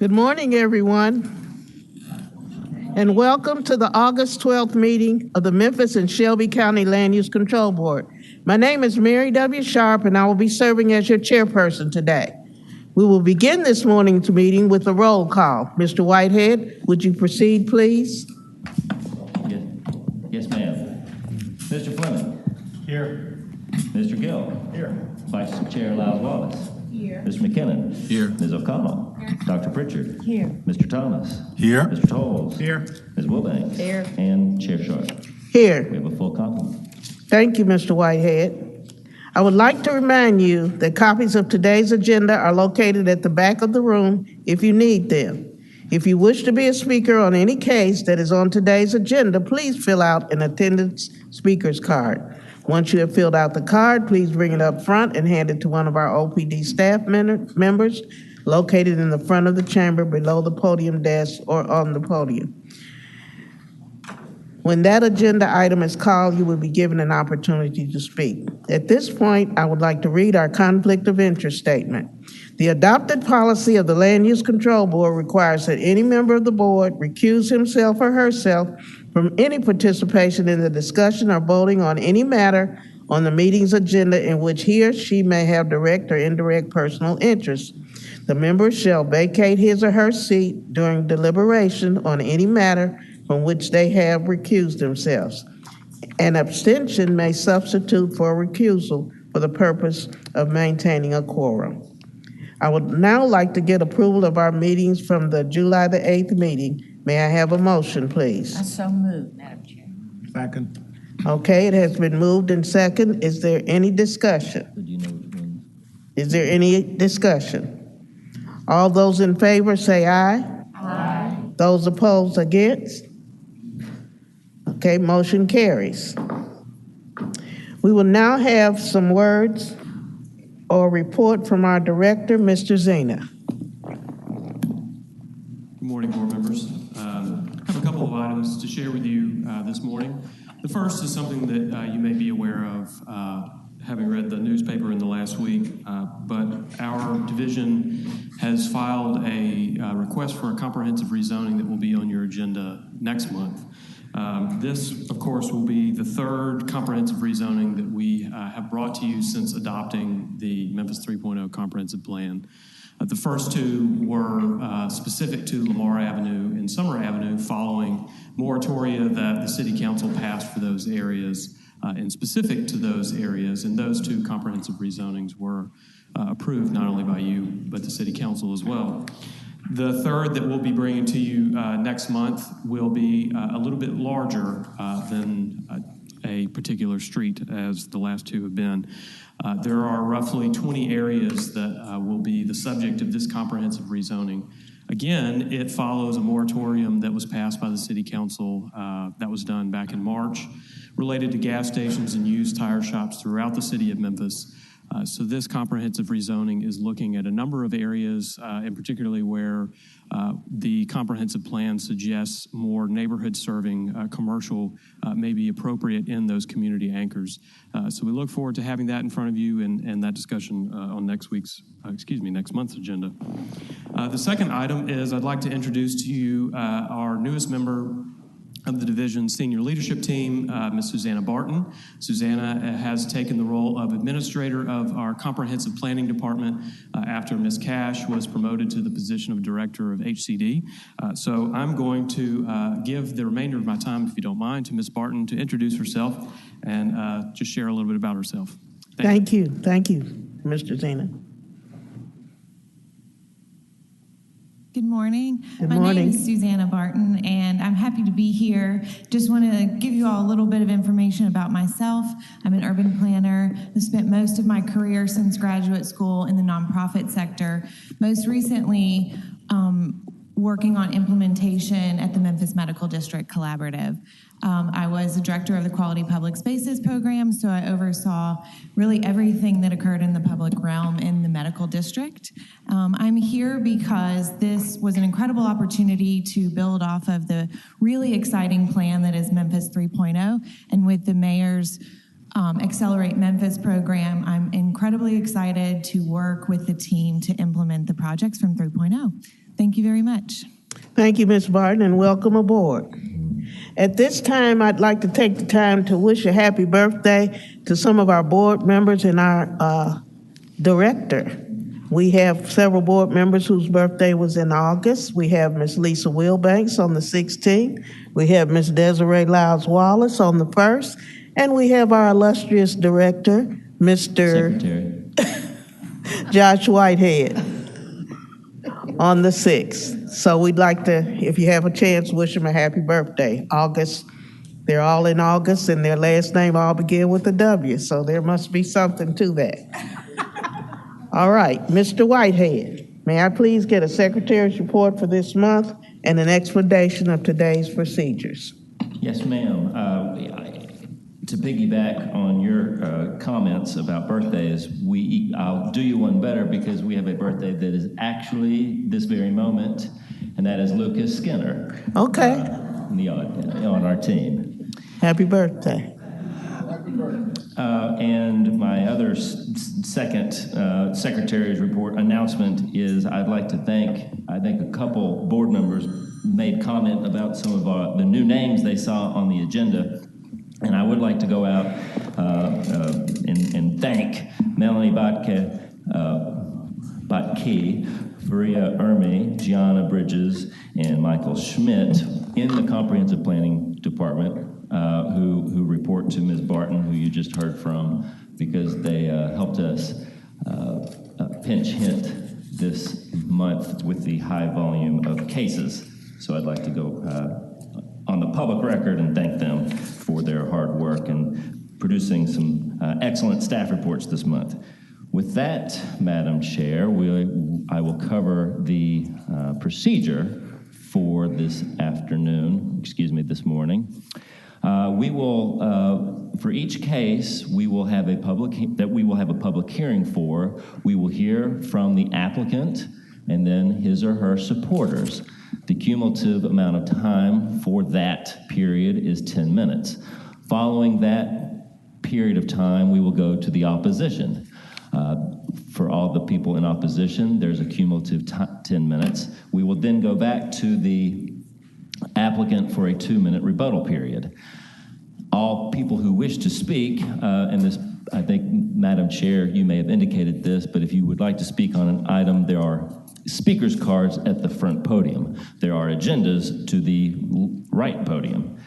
Good morning, everyone, and welcome to the August 12th meeting of the Memphis and Shelby County Land Use Control Board. My name is Mary W. Sharp, and I will be serving as your chairperson today. We will begin this morning's meeting with a roll call. Mr. Whitehead, would you proceed, please? Yes, ma'am. Mr. Fleming. Here. Mr. Gill. Here. Vice Chair Lyles Wallace. Here. Mr. McKinnon. Here. Ms. O'Connell. Here. Dr. Pritchard. Here. Mr. Thomas. Here. Mr. Tolles. Here. Ms. Wilbanks. Here. And Chair Sharp. Here. We have a full complement. Thank you, Mr. Whitehead. I would like to remind you that copies of today's agenda are located at the back of the room if you need them. If you wish to be a speaker on any case that is on today's agenda, please fill out an attendance speaker's card. Once you have filled out the card, please bring it up front and hand it to one of our OPD staff members located in the front of the chamber below the podium desk or on the podium. When that agenda item is called, you will be given an opportunity to speak. At this point, I would like to read our conflict of interest statement. The adopted policy of the Land Use Control Board requires that any member of the board recuse himself or herself from any participation in the discussion or voting on any matter on the meeting's agenda in which he or she may have direct or indirect personal interest. The member shall vacate his or her seat during deliberation on any matter from which they have recused themselves. An abstention may substitute for a recusal for the purpose of maintaining a quorum. I would now like to get approval of our meetings from the July the 8th meeting. May I have a motion, please? I so moved, Madam Chair. Second. Okay, it has been moved and second. Is there any discussion? Do you know which one? Is there any discussion? All those in favor say aye. Aye. Those opposed, against? Okay, motion carries. We will now have some words or report from our director, Mr. Zena. Good morning, board members. I have a couple of items to share with you this morning. The first is something that you may be aware of, having read the newspaper in the last week, but our division has filed a request for a comprehensive rezoning that will be on your agenda next month. This, of course, will be the third comprehensive rezoning that we have brought to you since adopting the Memphis 3.0 comprehensive plan. The first two were specific to Lamar Avenue and Summer Avenue following moratoria that the City Council passed for those areas and specific to those areas. And those two comprehensive rezonings were approved not only by you, but the City Council as well. The third that we'll be bringing to you next month will be a little bit larger than a particular street as the last two have been. There are roughly 20 areas that will be the subject of this comprehensive rezoning. Again, it follows a moratorium that was passed by the City Council that was done back in March related to gas stations and used tire shops throughout the city of Memphis. So this comprehensive rezoning is looking at a number of areas, and particularly where the comprehensive plan suggests more neighborhood-serving commercial may be appropriate in those community anchors. So we look forward to having that in front of you and that discussion on next month's agenda. The second item is I'd like to introduce to you our newest member of the division's senior leadership team, Ms. Susanna Barton. Susanna has taken the role of administrator of our comprehensive planning department after Ms. Cash was promoted to the position of director of HCD. So I'm going to give the remainder of my time, if you don't mind, to Ms. Barton to introduce herself and just share a little bit about herself. Thank you, Mr. Zena. Good morning. Good My morning. name is Susanna Barton, and I'm happy to be here. Just want to give you all a little bit of information about myself. I'm an urban planner. I've spent most of my career since graduate school in the nonprofit sector, most recently working on implementation at the Memphis Medical District Collaborative. I was the director of the Quality Public Spaces program, so I oversaw really everything that occurred in the public realm in the medical district. I'm here because this was an incredible opportunity to build off of the really exciting plan that is Memphis 3.0, and with the mayor's Accelerate Memphis program. I'm incredibly excited to work with the team to implement the projects from 3.0. Thank you very much. Thank you, Ms. Barton, and welcome aboard. At this time, I'd like to take the time to wish a happy birthday to some of our board members and our director. We have several board members whose birthday was in August. We have Ms. Lisa Wilbanks on the 16th. We have Ms. Desiree Lyles Wallace on the 1st. And we have our illustrious director, Mr. Secretary. Josh Whitehead, on the 6th. So we'd like to, if you have a chance, wish him a happy birthday. August, they're all in August, and their last name all begin with a W, so there must be something to that. All right, Mr. Whitehead, may I please get a secretary's report for this month and an explanation of today's procedures? Yes, ma'am. To piggyback on your comments about birthdays, I'll do you one better because we have a birthday that is actually this very moment, and that is Lucas Skinner. Okay. On our team. Happy birthday. And my other second secretary's report announcement is I'd like to thank, I think a couple board members made comment about some of the new names they saw on the agenda. And I would like to go out and thank Melanie Botke, Faria Ermi, Gianna Bridges, and Michael Schmidt in the Comprehensive Planning Department who report to Ms. Barton, who you just heard from, because they helped us pinch hit this month with the high volume of cases. So I'd like to go on the public record and thank them for their hard work and producing some excellent staff reports this month. With that, Madam Chair, I will cover the procedure for this morning. We will, for each case, we will have a public hearing for. We will hear from the applicant and then his or her supporters. The cumulative amount of time for that period is 10 minutes. Following that period of time, we will go to the opposition. For all the people in opposition, there's a cumulative 10 minutes. We will then go back to the applicant for a 2-minute rebuttal period. All people who wish to speak, and this, I think, Madam Chair, you may have indicated this, but if you would like to speak on an item, there are speakers cards at the front podium. There are agendas to the right podium.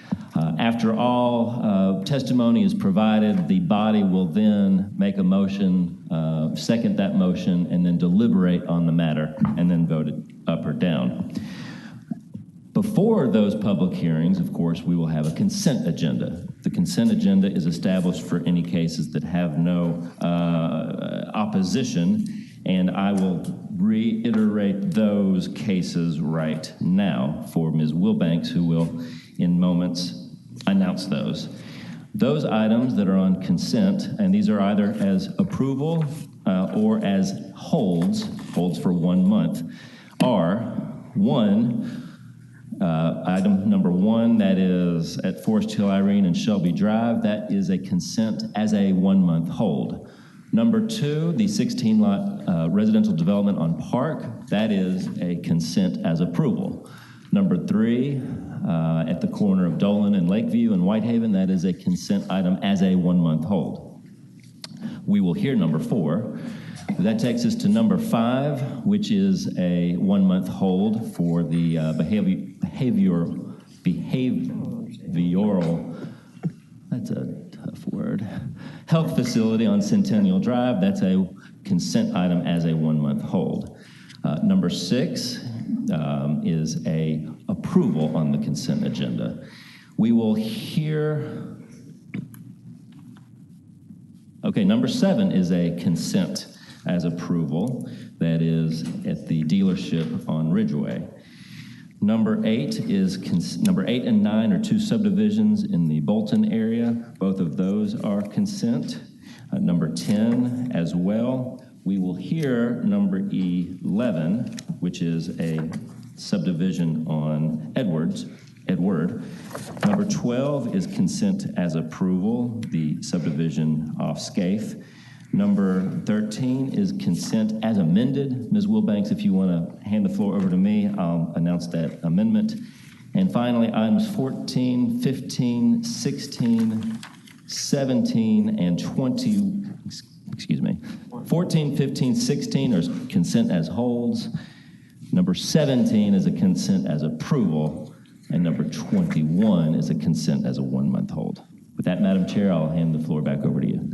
After all testimony is provided, the body will then make a motion, second that motion, and then deliberate on the matter, and then vote it up or down. Before those public hearings, of course, we will have a consent agenda. The consent agenda is established for any cases that have no opposition, and I will reiterate those cases right now for Ms. Wilbanks, who will, in moments, announce those. Those items that are on consent, and these are either as approval or as holds for 1 month, are item number 1, that is at Forest Hill, Irene, and Shelby Drive. That is a consent as a 1-month hold. Number 2, the 16-lot residential development on Park. That is a consent as approval. Number 3, at the corner of Dolan and Lakeview and Whitehaven. That is a consent item as a 1-month hold. We will hear number 4. That takes us to number 5, which is a 1-month hold for the behavioral, that's a tough word, health facility on Centennial Drive. That's a consent item as a 1-month hold. Number 6 is a approval on the consent agenda. We will hear, number 7 is a consent as approval, that is at the dealership on Ridgeway. Number 8 and 9 are 2 subdivisions in the Bolton area. Both of those are consent. Number 10 as well. We will hear number 11, which is a subdivision on Edwards, Word. Number 12 is consent as approval, the subdivision off Scaife. Number 13 is consent as amended. Ms. Wilbanks, if you want to hand the floor over to me, I'll announce that amendment. And finally, items 14, 15, 16, 17, and 20, 14, 15, 16 are consent as holds. Number 17 is a consent as approval. And number 21 is a consent as a 1-month hold. With that, Madam Chair, I'll hand the floor back over to you.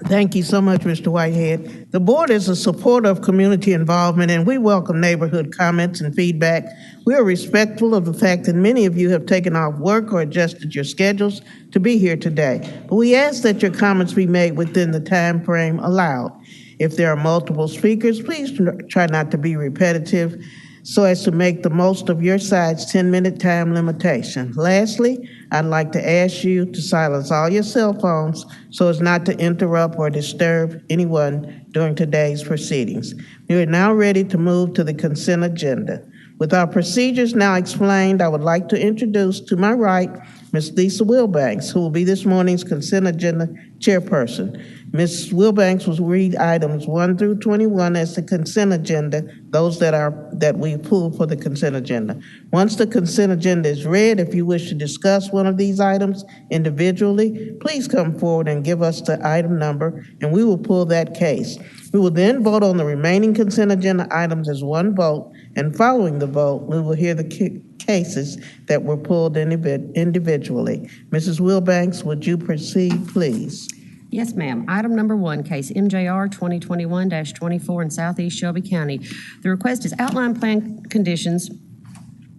Thank you so much, Mr. Whitehead. The board is a supporter of community involvement, and we welcome neighborhood comments and feedback. We are respectful of the fact that many of you have taken off work or adjusted your schedules to be here today. But we ask that your comments be made within the time frame allowed. If there are multiple speakers, please try not to be repetitive so as to make the most of your side's 10-minute time limitation. Lastly, I'd like to ask you to silence all your cell phones so as not to interrupt or disturb anyone during today's proceedings. We are now ready to move to the consent agenda. With our procedures now explained, I would like to introduce to my right Ms. Lisa Wilbanks, who will be this morning's consent agenda chairperson. Ms. Wilbanks will read items 1 through 21 as the consent agenda, those that we pulled for the consent agenda. Once the consent agenda is read, if you wish to discuss one of these items individually, please come forward and give us the item number, and we will pull that case. We will then vote on the remaining consent agenda items as one vote, and following the vote, we will hear the cases that were pulled individually. Mrs. Wilbanks, would you proceed, please? Yes, ma'am. Item number 1, case MJR 2021-24 in Southeast Shelby County. The request is outline plan conditions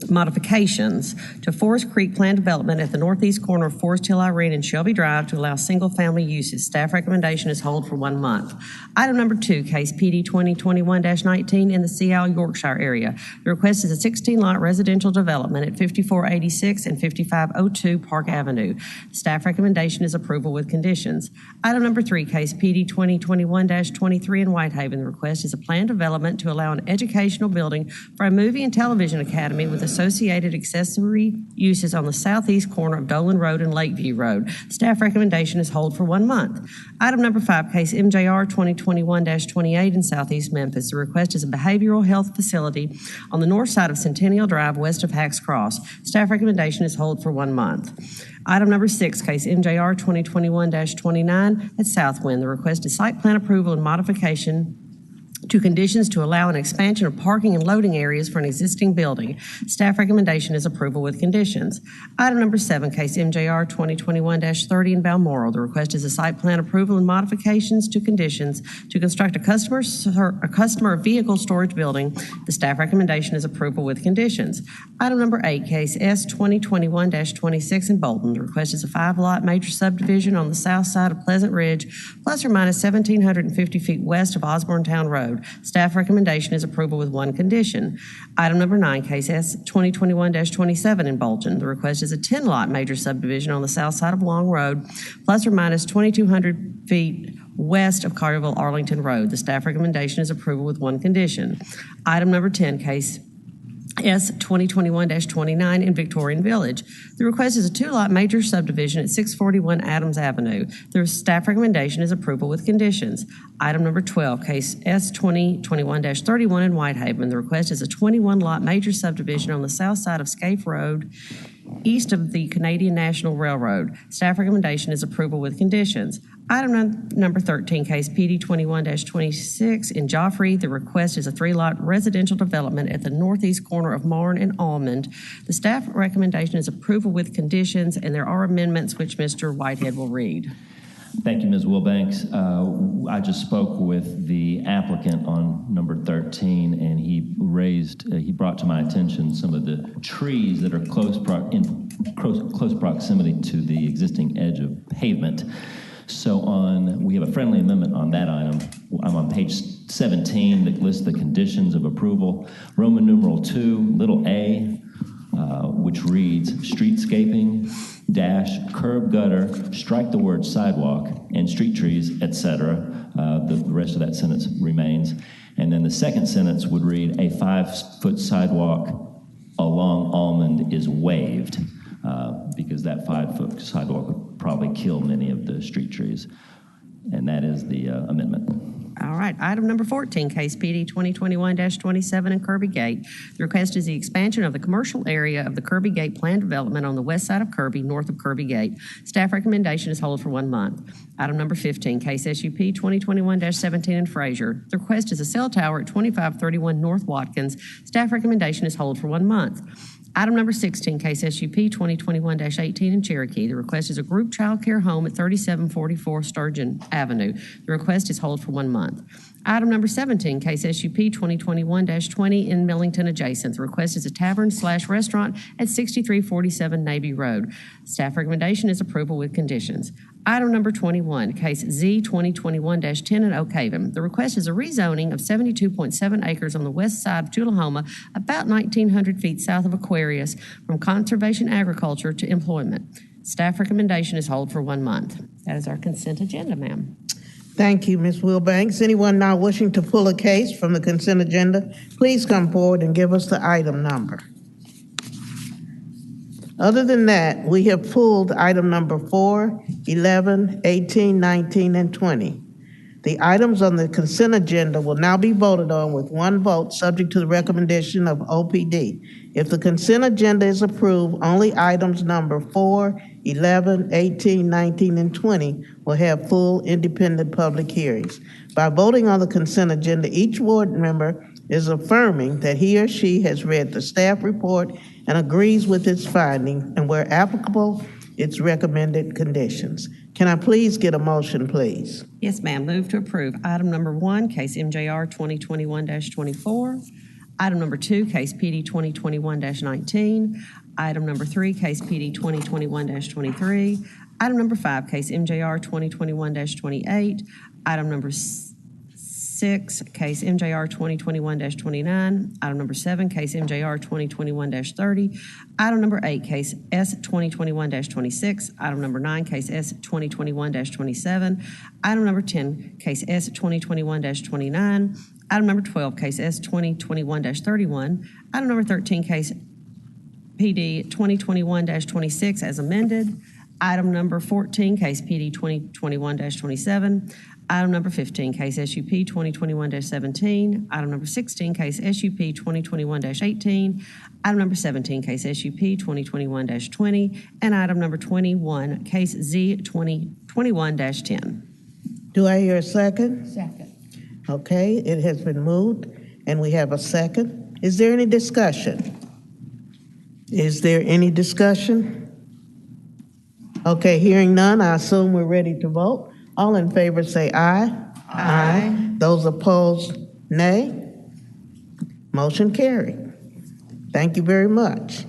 modifications to Forest Creek Plan Development at the northeast corner of Forest Hill Irene and Shelby Drive to allow single-family uses. Staff recommendation is hold for 1 month. Item number 2, case PD 2021-19 in the Sea Isle, Yorkshire area. The request is a 16-lot residential development at 5486 and 5502 Park Avenue. Staff recommendation is approval with conditions. Item number 3, case PD 2021-23 in Whitehaven. The request is a planned development to allow an educational building for a movie and television academy with associated accessory uses on the southeast corner of Dolan Road and Lakeview Road. Staff recommendation is hold for 1 month. Item number 5, case MJR 2021-28 in Southeast Memphis. The request is a behavioral health facility on the north side of Centennial Drive, west of Hacks Cross. Staff recommendation is hold for 1 month. Item number 6, case MJR 2021-29 at Southwind. The request is site plan approval and modification to conditions to allow an expansion of parking and loading areas for an existing building. Staff recommendation is approval with conditions. Item number 7, case MJR 2021-30 in Balmoral. The request is a site plan approval and modifications to conditions to construct a customer vehicle storage building. The staff recommendation is approval with conditions. Item number 8, case S 2021-26 in Bolton. The request is a 5-lot major subdivision on the south side of Pleasant Ridge, plus or minus 1,750 feet west of Osborne Town Road. Staff recommendation is approval with 1 condition. Item number 9, case S 2021-27 in Bolton. The request is a 10-lot major subdivision on the south side of Long Road, plus or minus 2,200 feet west of Carterville Arlington Road. The staff recommendation is approval with 1 condition. Item number 10, case S 2021-29 in Victorian Village. The request is a 2-lot major subdivision at 641 Adams Avenue. The staff recommendation is approval with conditions. Item number 12, case S 2021-31 in Whitehaven. The request is a 21-lot major subdivision on the south side of Scaife Road, east of the Canadian National Railroad. Staff recommendation is approval with conditions. Item number 13, case PD 21-26 in Joffrey. The request is a 3-lot residential development at the northeast corner of Marne and Almond. The staff recommendation is approval with conditions, and there are amendments which Mr. Whitehead will read. Thank you, Ms. Wilbanks. I just spoke with the applicant on number 13, and he brought to my attention some of the trees that are in close proximity to the existing edge of pavement. So we have a friendly amendment on that item. I'm on page 17 that lists the conditions of approval. Roman numeral 2, little a, which reads streetscaping - curb gutter, strike the word sidewalk, and street trees, etc. The rest of that sentence remains. And then the second sentence would read a 5-foot sidewalk along Almond is waived because that 5-foot sidewalk would probably kill many of the street trees. And that is the amendment. All right, item number 14, case PD 2021-27 in Kirby Gate. The request is the expansion of the commercial area of the Kirby Gate planned development on the west side of Kirby, north of Kirby Gate. Staff recommendation is hold for 1 month. Item number 15, case SUP 2021-17 in Fraser. The request is a cell tower at 2531 North Watkins. Staff recommendation is hold for 1 month. Item number 16, case SUP 2021-18 in Cherokee. The request is a group child care home at 3744 Sturgeon Avenue. The request is hold for 1 month. Item number 17, case SUP 2021-20 in Millington adjacent. The request is a tavern/restaurant at 6347 Navy Road. Staff recommendation is approval with conditions. Item number 21, case Z 2021-10 in Oak Haven. The request is a rezoning of 72.7 acres on the west side of Tullahoma, about 1,900 feet south of Aquarius, from conservation agriculture to employment. Staff recommendation is hold for 1 month. That is our consent agenda, ma'am. Thank you, Ms. Wilbanks. Anyone now wishing to pull a case from the consent agenda, please come forward and give us the item number. Other than that, we have pulled item number 4, 11, 18, 19, and 20. The items on the consent agenda will now be voted on with 1 vote, subject to the recommendation of OPD. If the consent agenda is approved, only items number 4, 11, 18, 19, and 20 will have full independent public hearings. By voting on the consent agenda, each board member is affirming that he or she has read the staff report and agrees with its findings, and where applicable, its recommended conditions. Can I please get a motion, please? Yes, ma'am. Move to approve. Item number 1, case MJR 2021-24. Item number 2, case PD 2021-19. Item number 3, case PD 2021-23. Item number 5, case MJR 2021-28. Item number 6, case MJR 2021-29. Item number 7, case MJR 2021-30. Item number 8, case S 2021-26. Item number 9, case S 2021-27. Item number 10, case S 2021-29. Item number 12, case S 2021-31. Item number 13, case PD 2021-26 as amended. Item number 14, case PD 2021-27. Item number 15, case SUP 2021-17. Item number 16, case SUP 2021-18. Item number 17, case SUP 2021-20. And item number 21, case Z 2021-10. Do I hear a second? Second. Okay, it has been moved, and we have a second. Is there any discussion? Is there any discussion? Okay, hearing none, I assume we're ready to vote. All in favor say aye. Aye. Those opposed, nay. Motion carried. Thank you very much.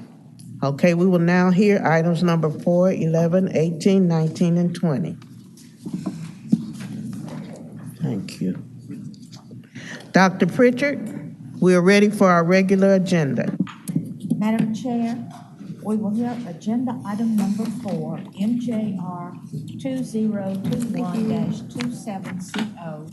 Okay, we will now hear items number 4, 11, 18, 19, and 20. Thank you. Dr. Pritchard, we are ready for our regular agenda. Madam Chair, we will hear agenda item number 4, MJR 2021-27CO,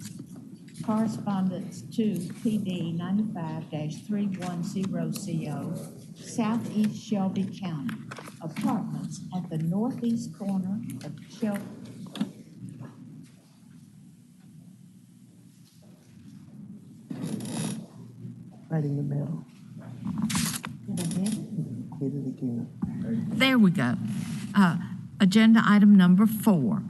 correspondence to PD 95-310CO, Southeast Shelby County, apartments at the northeast corner of Shelby. Right in the middle. Did I get it? Hit it again. There we go. Agenda item number 4.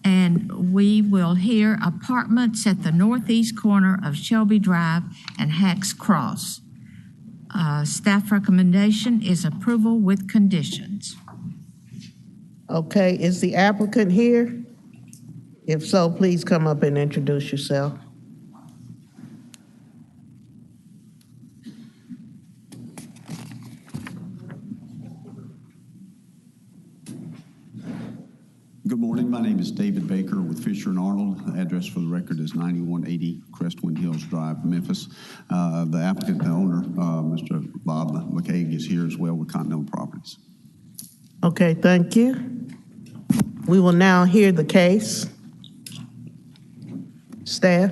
And we will hear apartments at the northeast corner of Shelby Drive and Hacks Cross. Staff recommendation is approval with conditions. Okay, is the applicant here? If so, please come up and introduce yourself. Good morning. My name is David Baker with Fisher & Arnold. The address for the record is 9180 Crestwind Hills Drive, Memphis. The applicant, the owner, Mr. Bob McCaig, is here as well with Continental Properties. Okay, thank you. We will now hear the case. Staff.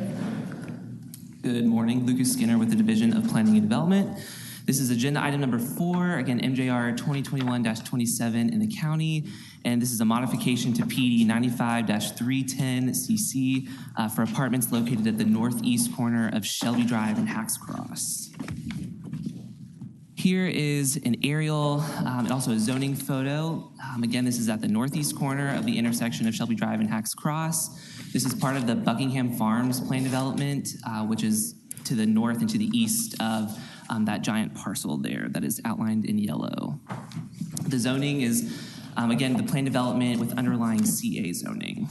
Good morning. Lucas Skinner with the Division of Planning and Development. This is agenda item number 4, again, MJR 2021-27 in the county, and this is a modification to PD 95-310CC for apartments located at the northeast corner of Shelby Drive and Hacks Cross. Here is an aerial and also a zoning photo. Again, this is at the northeast corner of the intersection of Shelby Drive and Hacks Cross. This is part of the Buckingham Farms plan development, which is to the north and to the east of that giant parcel there that is outlined in yellow. The zoning is, again, the plan development with underlying CA zoning.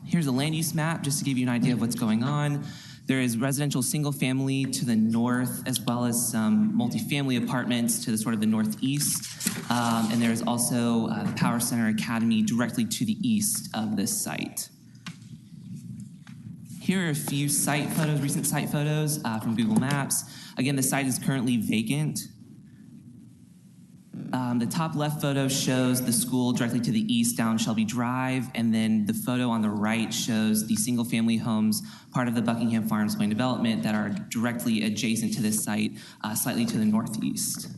Here's a land use map just to give you an idea of what's going on. There is residential single family to the north, as well as some multifamily apartments to the sort of the northeast. And there's also the Power Center Academy directly to the east of this site. Here are a few site photos, recent site photos from Google Maps. Again, the site is currently vacant. The top left photo shows the school directly to the east down Shelby Drive, and then the photo on the right shows the single-family homes, part of the Buckingham Farms plan development, that are directly adjacent to this site, slightly to the northeast.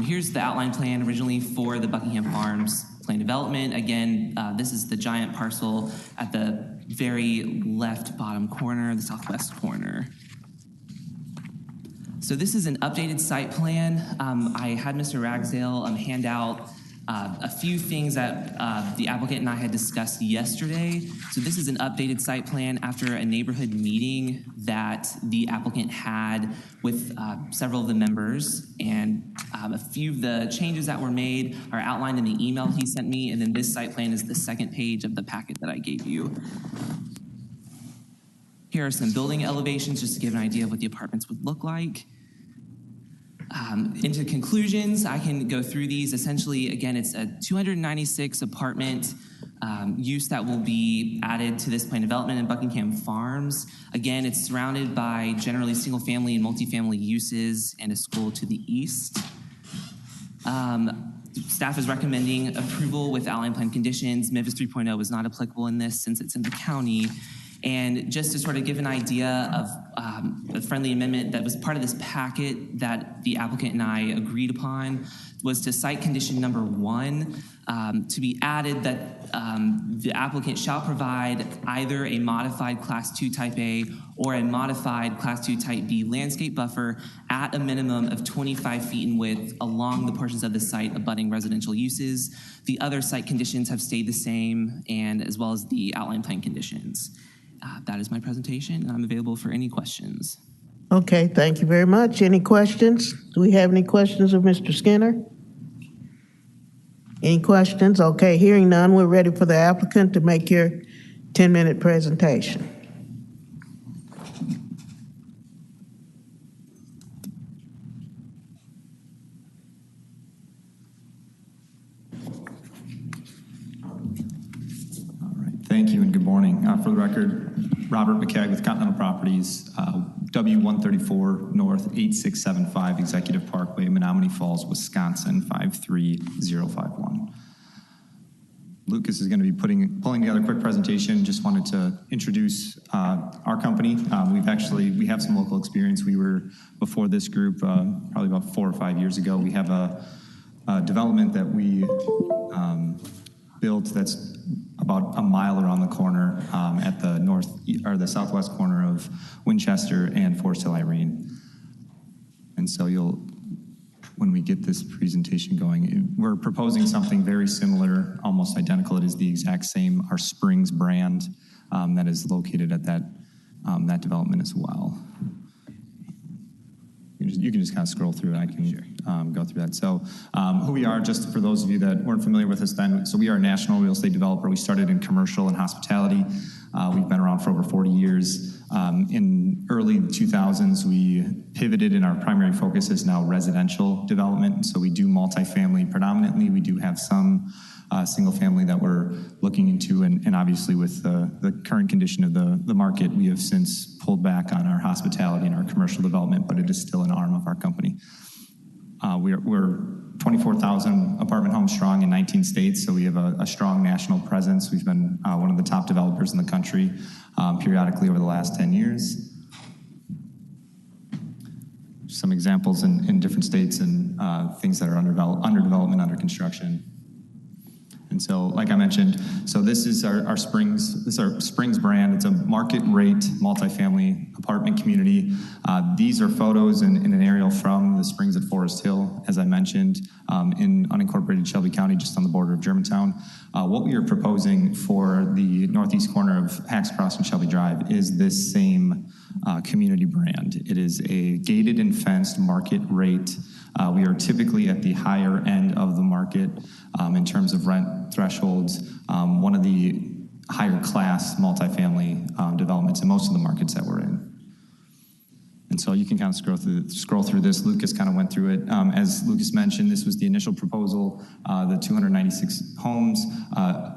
Here's the outline plan originally for the Buckingham Farms plan development. Again, this is the giant parcel at the very left bottom corner, the southwest corner. So this is an updated site plan. I had Mr. Ragsdale hand out a few things that the applicant and I had discussed yesterday. So this is an updated site plan after a neighborhood meeting that the applicant had with several of the members. And a few of the changes that were made are outlined in the email he sent me. And then this site plan is the second page of the packet that I gave you. Here are some building elevations just to give an idea of what the apartments would look like. Into conclusions, I can go through these. Essentially, again, it's a 296 apartment use that will be added to this plan development in Buckingham Farms. Again, it's surrounded by generally single family and multifamily uses and a school to the east. Staff is recommending approval with outline plan conditions. Memphis 3.0 is not applicable in this since it's in the county. And just to sort of give an idea of a friendly amendment that was part of this packet that the applicant and I agreed upon was to cite condition number 1 to be added that the applicant shall provide either a modified Class 2 Type A or a modified Class 2 Type B landscape buffer at a minimum of 25 feet in width along the portions of the site abutting residential uses. The other site conditions have stayed the same, and as well as the outline plan conditions. That is my presentation, and I'm available for any questions. Okay, thank you very much. Any questions? Do we have any questions of Mr. Skinner? Any questions? Okay, hearing none, we're ready for the applicant to make your 10-minute presentation. Thank you and good morning. For the record, Robert McKegg with Continental Properties, W134 North 8675 Executive Parkway, Menominee Falls, Wisconsin 53051. Lucas is going to be pulling together a quick presentation. Just wanted to introduce our company. We have some local experience. We were before this group probably about 4 or 5 years ago. We have a development that we built that's about a mile around the corner at the southwest corner of Winchester and Forest Hill Irene. And so when we get this presentation going, we're proposing something very similar, almost identical. It is the exact same, our Springs brand that is located at that development as well. You can just kind of scroll through it. I can go through that. So who we are, just for those of you that weren't familiar with us then, so we are a national real estate developer. We started in commercial and hospitality. We've been around for over 40 years. In early 2000s, we pivoted, and our primary focus is now residential development. So we do multifamily predominantly. We do have some single family that we're looking into, and obviously with the current condition of the market, we have since pulled back on our hospitality and our commercial development, but it is still an arm of our company. We're 24,000 apartment homes strong in 19 states, so we have a strong national presence. We've been one of the top developers in the country periodically over the last 10 years. some examples in different states and things that are under development, under construction. And so, like I mentioned, so this is our Springs. This is our Springs brand. It's a market rate multifamily apartment community. These are photos in an aerial from the Springs at Forest Hill, as I mentioned, in unincorporated Shelby County, just on the border of Germantown. What we are proposing for the northeast corner of Hacks Cross and Shelby Drive is this same community brand. It is a gated and fenced market rate. We are typically at the higher end of the market in terms of rent thresholds, one of the higher class multifamily developments in most of the markets that we're in. And so you can kind of scroll through this. Lucas kind of went through it. As Lucas mentioned, this was the initial proposal, the 296 homes.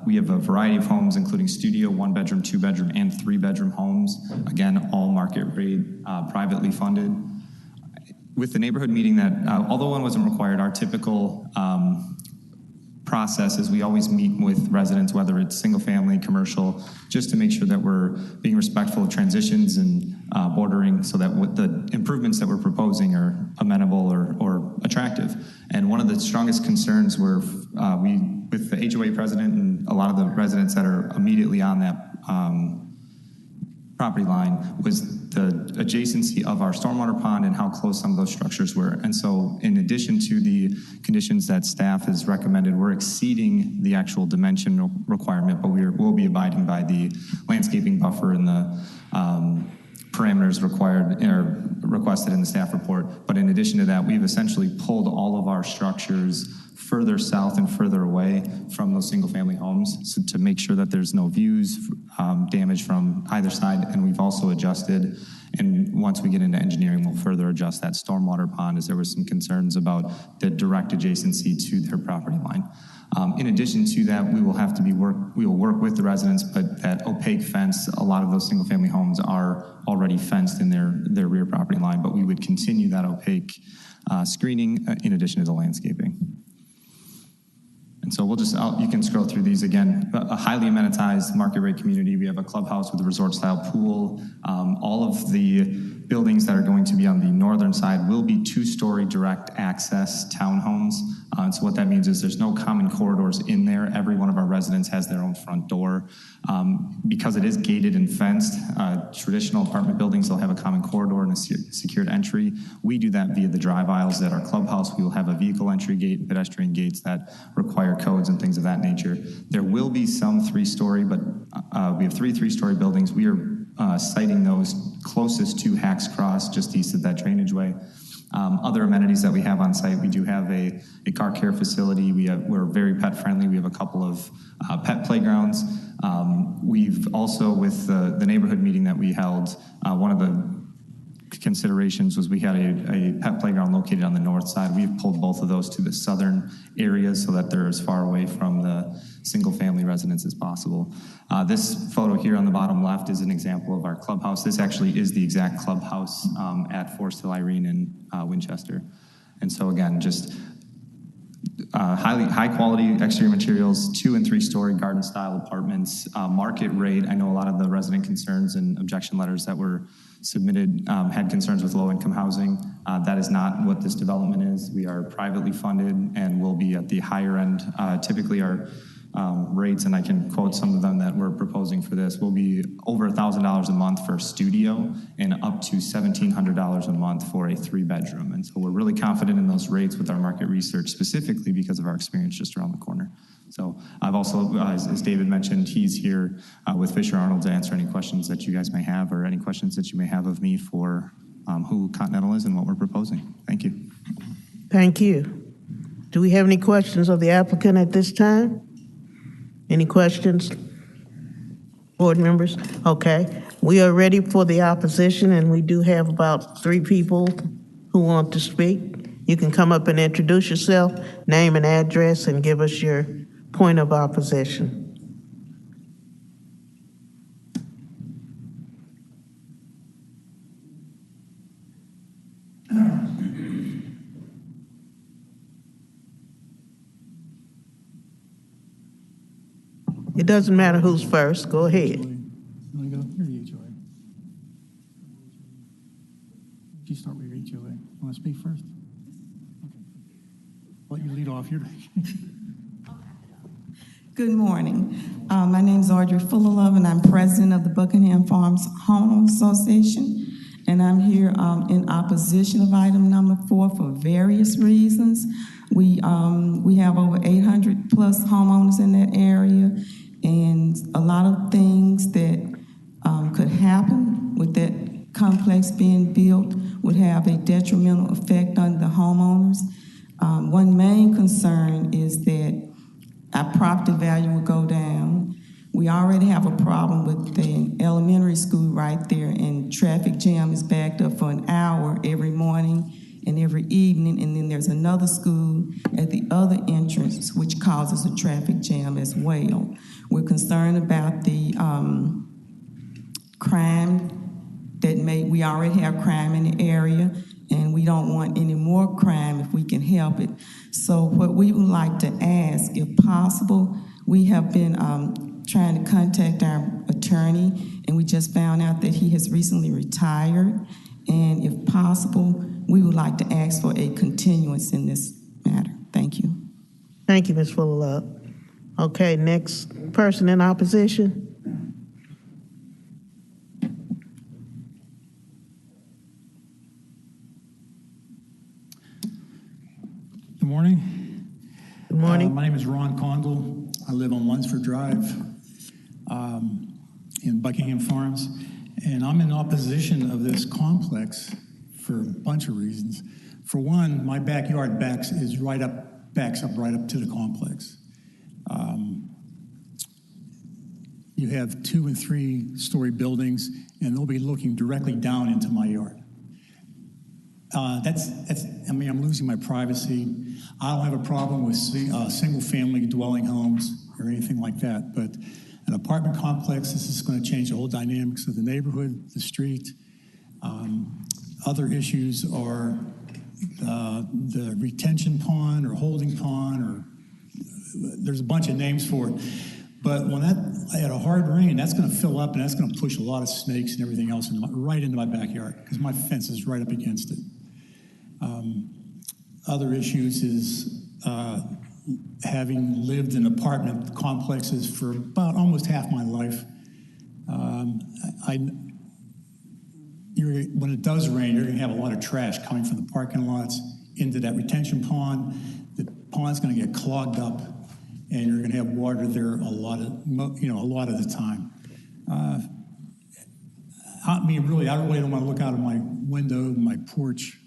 We have a variety of homes, including studio, 1-bedroom, 2-bedroom, and 3-bedroom homes. Again, all market rate, privately funded. With the neighborhood meeting that, although one wasn't required, our typical process is we always meet with residents, whether it's single family, commercial, just to make sure that we're being respectful of transitions and bordering so that what the improvements that we're proposing are amenable or attractive. And one of the strongest concerns were with the HOA president and a lot of the residents that are immediately on that property line was the adjacency of our stormwater pond and how close some of those structures were. And so in addition to the conditions that staff has recommended, we're exceeding the actual dimension requirement, but will be abiding by the landscaping buffer and the parameters required or requested in the staff report. But in addition to that, we've essentially pulled all of our structures further south and further away from those single-family homes, so to make sure that there's no views damage from either side. And we've also adjusted, and once we get into engineering, we'll further adjust that stormwater pond, as there was some concerns about the direct adjacency to their property line. In addition to that, we will have to we will work with the residents, but that opaque fence, a lot of those single-family homes are already fenced in their rear property line, but we would continue that opaque screening in addition to the landscaping. And so you can scroll through these again. A highly amenitized market rate community. We have a clubhouse with a resort style pool. All of the buildings that are going to be on the northern side will be 2-story direct access townhomes. And so what that means is there's no common corridors in there. Every one of our residents has their own front door. Because it is gated and fenced, traditional apartment buildings will have a common corridor and a secured entry. We do that via the drive aisles at our clubhouse. We will have a vehicle entry gate, pedestrian gates that require codes and things of that nature. There will be some 3-story, but we have 3 3-story buildings. We are citing those closest to Hacks Cross, just east of that drainage way. Other amenities that we have on site, we do have a car care facility. We're very pet friendly. We have a couple of pet playgrounds. We've also, with the neighborhood meeting that we held, one of the considerations was we had a pet playground located on the north side. We've pulled both of those to the southern areas so that they're as far away from the single-family residents as possible. This photo here on the bottom left is an example of our clubhouse. This actually is the exact clubhouse at Forest Hill Irene in Winchester. And so again, just high quality exterior materials, 2- and 3-story garden style apartments, market rate. I know a lot of the resident concerns and objection letters that were submitted had concerns with low income housing. That is not what this development is. We are privately funded and will be at the higher end. Typically our rates, and I can quote some of them that we're proposing for this, will be over $1,000 a month for a studio and up to $1,700 a month for a 3-bedroom. And so we're really confident in those rates with our market research, specifically because of our experience just around the corner. So I've also, as David mentioned, he's here with Fisher Arnold to answer any questions that you guys may have, or any questions that you may have of me for who Continental is and what we're proposing. Thank you. Thank you. Do we have any questions of the applicant at this time? Any questions? Board members? Okay. We are ready for the opposition, and we do have about 3 people who want to speak. You can come up and introduce yourself, name and address, and give us your point of opposition. It doesn't matter who's first. Go ahead. You want to go? You're the HOA. You start with your HOA. You want to speak first? Okay. I'll let you lead off here. Good morning. My name is Audrey Fullerlove, and I'm president of the Buckingham Farms Homeowners Association. And I'm here in opposition of item number 4 for various reasons. We have over 800 plus homeowners in that area, and a lot of things that could happen with that complex being built would have a detrimental effect on the homeowners. One main concern is that our property value will go down. We already have a problem with the elementary school right there, and traffic jam is backed up for an hour every morning and every evening, and then there's another school at the other entrance, which causes a traffic jam as well. We're concerned about the crime we already have crime in the area, and we don't want any more crime if we can help it. So what we would like to ask, if possible, we have been trying to contact our attorney, and we just found out that he has recently retired, and if possible, we would like to ask for a continuance in this matter. Thank you. Thank you, Ms. Fuller. Okay, next person in opposition. Good morning. Good morning. My name is Ron Condell. I live on Lunsford Drive in Buckingham Farms, and I'm in opposition of this complex for a bunch of reasons. For one, my backyard backs up right up to the complex. You have 2 and 3 story buildings, and they'll be looking directly down into my yard. I'm losing my privacy. I don't have a problem with single-family dwelling homes or anything like that, but an apartment complex, this is going to change the whole dynamics of the neighborhood, the street. Other issues are the retention pond or holding pond, or there's a bunch of names for it. But when that had a hard rain, that's going to fill up, and that's going to push a lot of snakes and everything else right into my backyard because my fence is right up against it. Other issues is having lived in apartment complexes for about almost half my life. When it does rain, you're going to have a lot of trash coming from the parking lots into that retention pond. The pond's going to get clogged up, and you're going to have water there a lot of the time. I really don't want to look out of my window, my porch,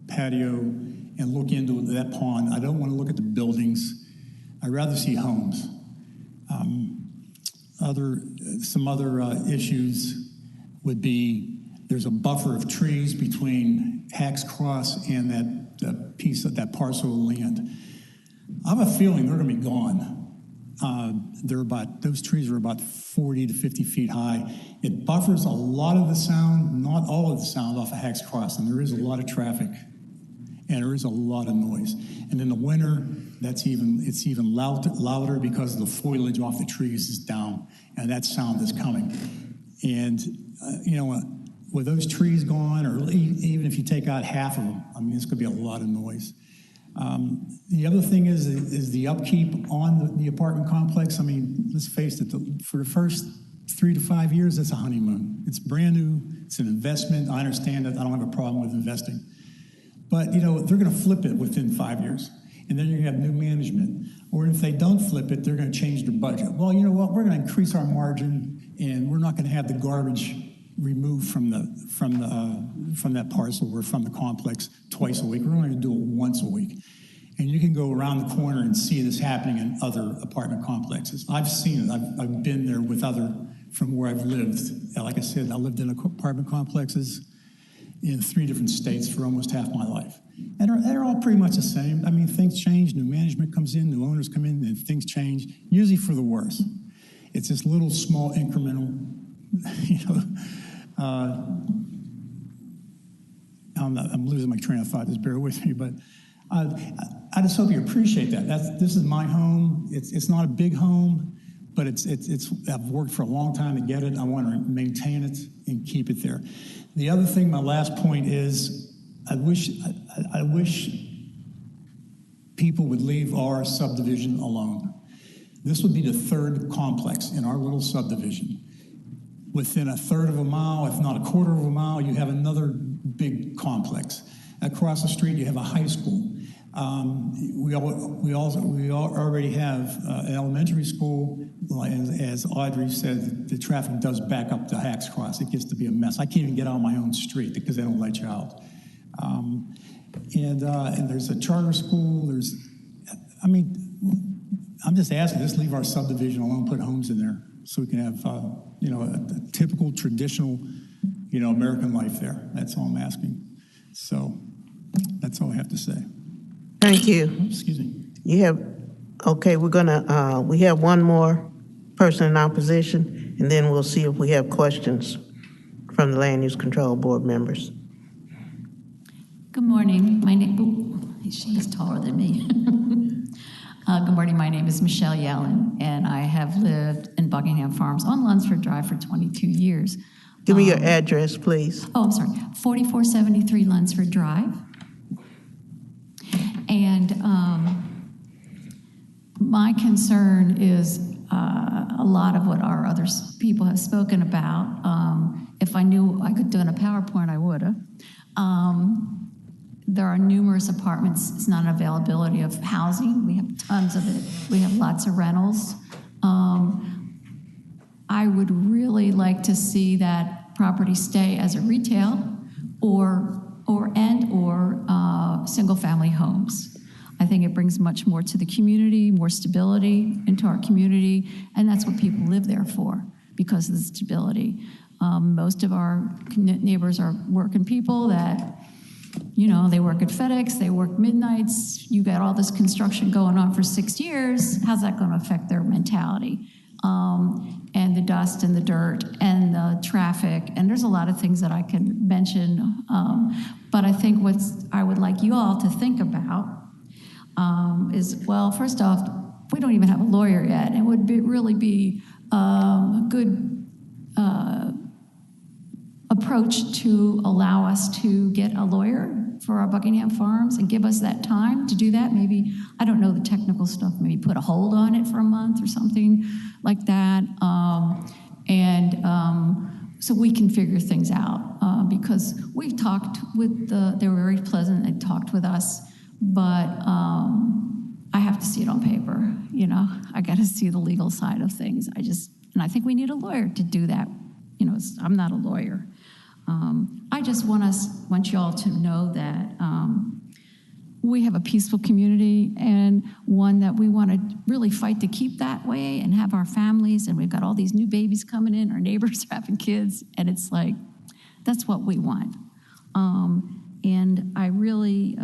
patio, and look into that pond. I don't want to look at the buildings. I'd rather see homes. Some other issues would be there's a buffer of trees between Hacks Cross and that piece of that parcel of land. I have a feeling they're going to be gone. Those trees are about 40 to 50 feet high. It buffers a lot of the sound, not all of the sound off of Hacks Cross, and there is a lot of traffic, and there is a lot of noise. And in the winter, it's even louder because the foliage off the trees is down, and that sound is coming. And with those trees gone, or even if you take out half of them, it's going to be a lot of noise. The other thing is the upkeep on the apartment complex. Let's face it, for the first 3 to 5 years, that's a honeymoon. It's brand new, it's an investment. I understand that, I don't have a problem with investing. But, they're going to flip it within 5 years, and then you're going to have new management. Or if they don't flip it, they're going to change their budget. Well, you know what, we're going to increase our margin, and we're not going to have the garbage removed from that parcel or from the complex twice a week. We're only going to do it once a week. And you can go around the corner and see this happening in other apartment complexes. I've seen it. I've been there from where I've lived. Like I said, I lived in apartment complexes in 3 different states for almost half my life. And they're all pretty much the same. Things change, new management comes in, new owners come in, and things change, usually for the worse. It's this little small incremental, I'm losing my train of thought, just bear with me, but I just hope you appreciate that. This is my home. It's not a big home, but I've worked for a long time to get it. I want to maintain it and keep it there. The other thing, my last point is, I wish people would leave our subdivision alone. This would be the third complex in our little subdivision. Within a third of a mile, if not a quarter of a mile, you have another big complex. Across the street, you have a high school. We already have an elementary school. As Audrey said, the traffic does back up to Hacks Cross. It gets to be a mess. I can't even get out my own street because they don't let you out. And there's a charter school. I'm just asking, just leave our subdivision alone, put homes in there so we can have, a typical, traditional, American life there. That's all I'm asking. So that's all I have to say. Thank you. Excuse me. We have one more person in opposition, and then we'll see if we have questions from the Land Use Control Board members. Good morning. She's taller than me. Good morning. My name is Michelle Yellen, and I have lived in Buckingham Farms on Lunsford Drive for 22 years. Give me your address, please. Oh, I'm sorry. 4473 Lunsford Drive. And my concern is a lot of what our other people have spoken about. If I knew I could do in a PowerPoint, I would have. There are numerous apartments. It's not an availability of housing. We have tons of it. We have lots of rentals. I would really like to see that property stay as a retail or single-family homes. I think it brings much more to the community, more stability into our community, and that's what people live there for, because of the stability. Most of our neighbors are working people that, they work at FedEx, they work midnights, you got all this construction going on for 6 years, how's that going to affect their mentality? And the dust and the dirt and the traffic, and there's a lot of things that I can mention, but I think what I would like you all to think about is, well, first off, we don't even have a lawyer yet. It would really be a good approach to allow us to get a lawyer for our Buckingham Farms and give us that time to do that. Maybe, I don't know the technical stuff, maybe put a hold on it for a month or something like that. So we can figure things out, because we've talked with they were very pleasant, they talked with us, but I have to see it on paper, I got to see the legal side of things. And I think we need a lawyer to do that. I'm not a lawyer. I just want you all to know that we have a peaceful community, and one that we want to really fight to keep that way and have our families, and we've got all these new babies coming in, our neighbors are having kids, and it's like, that's what we want. And I really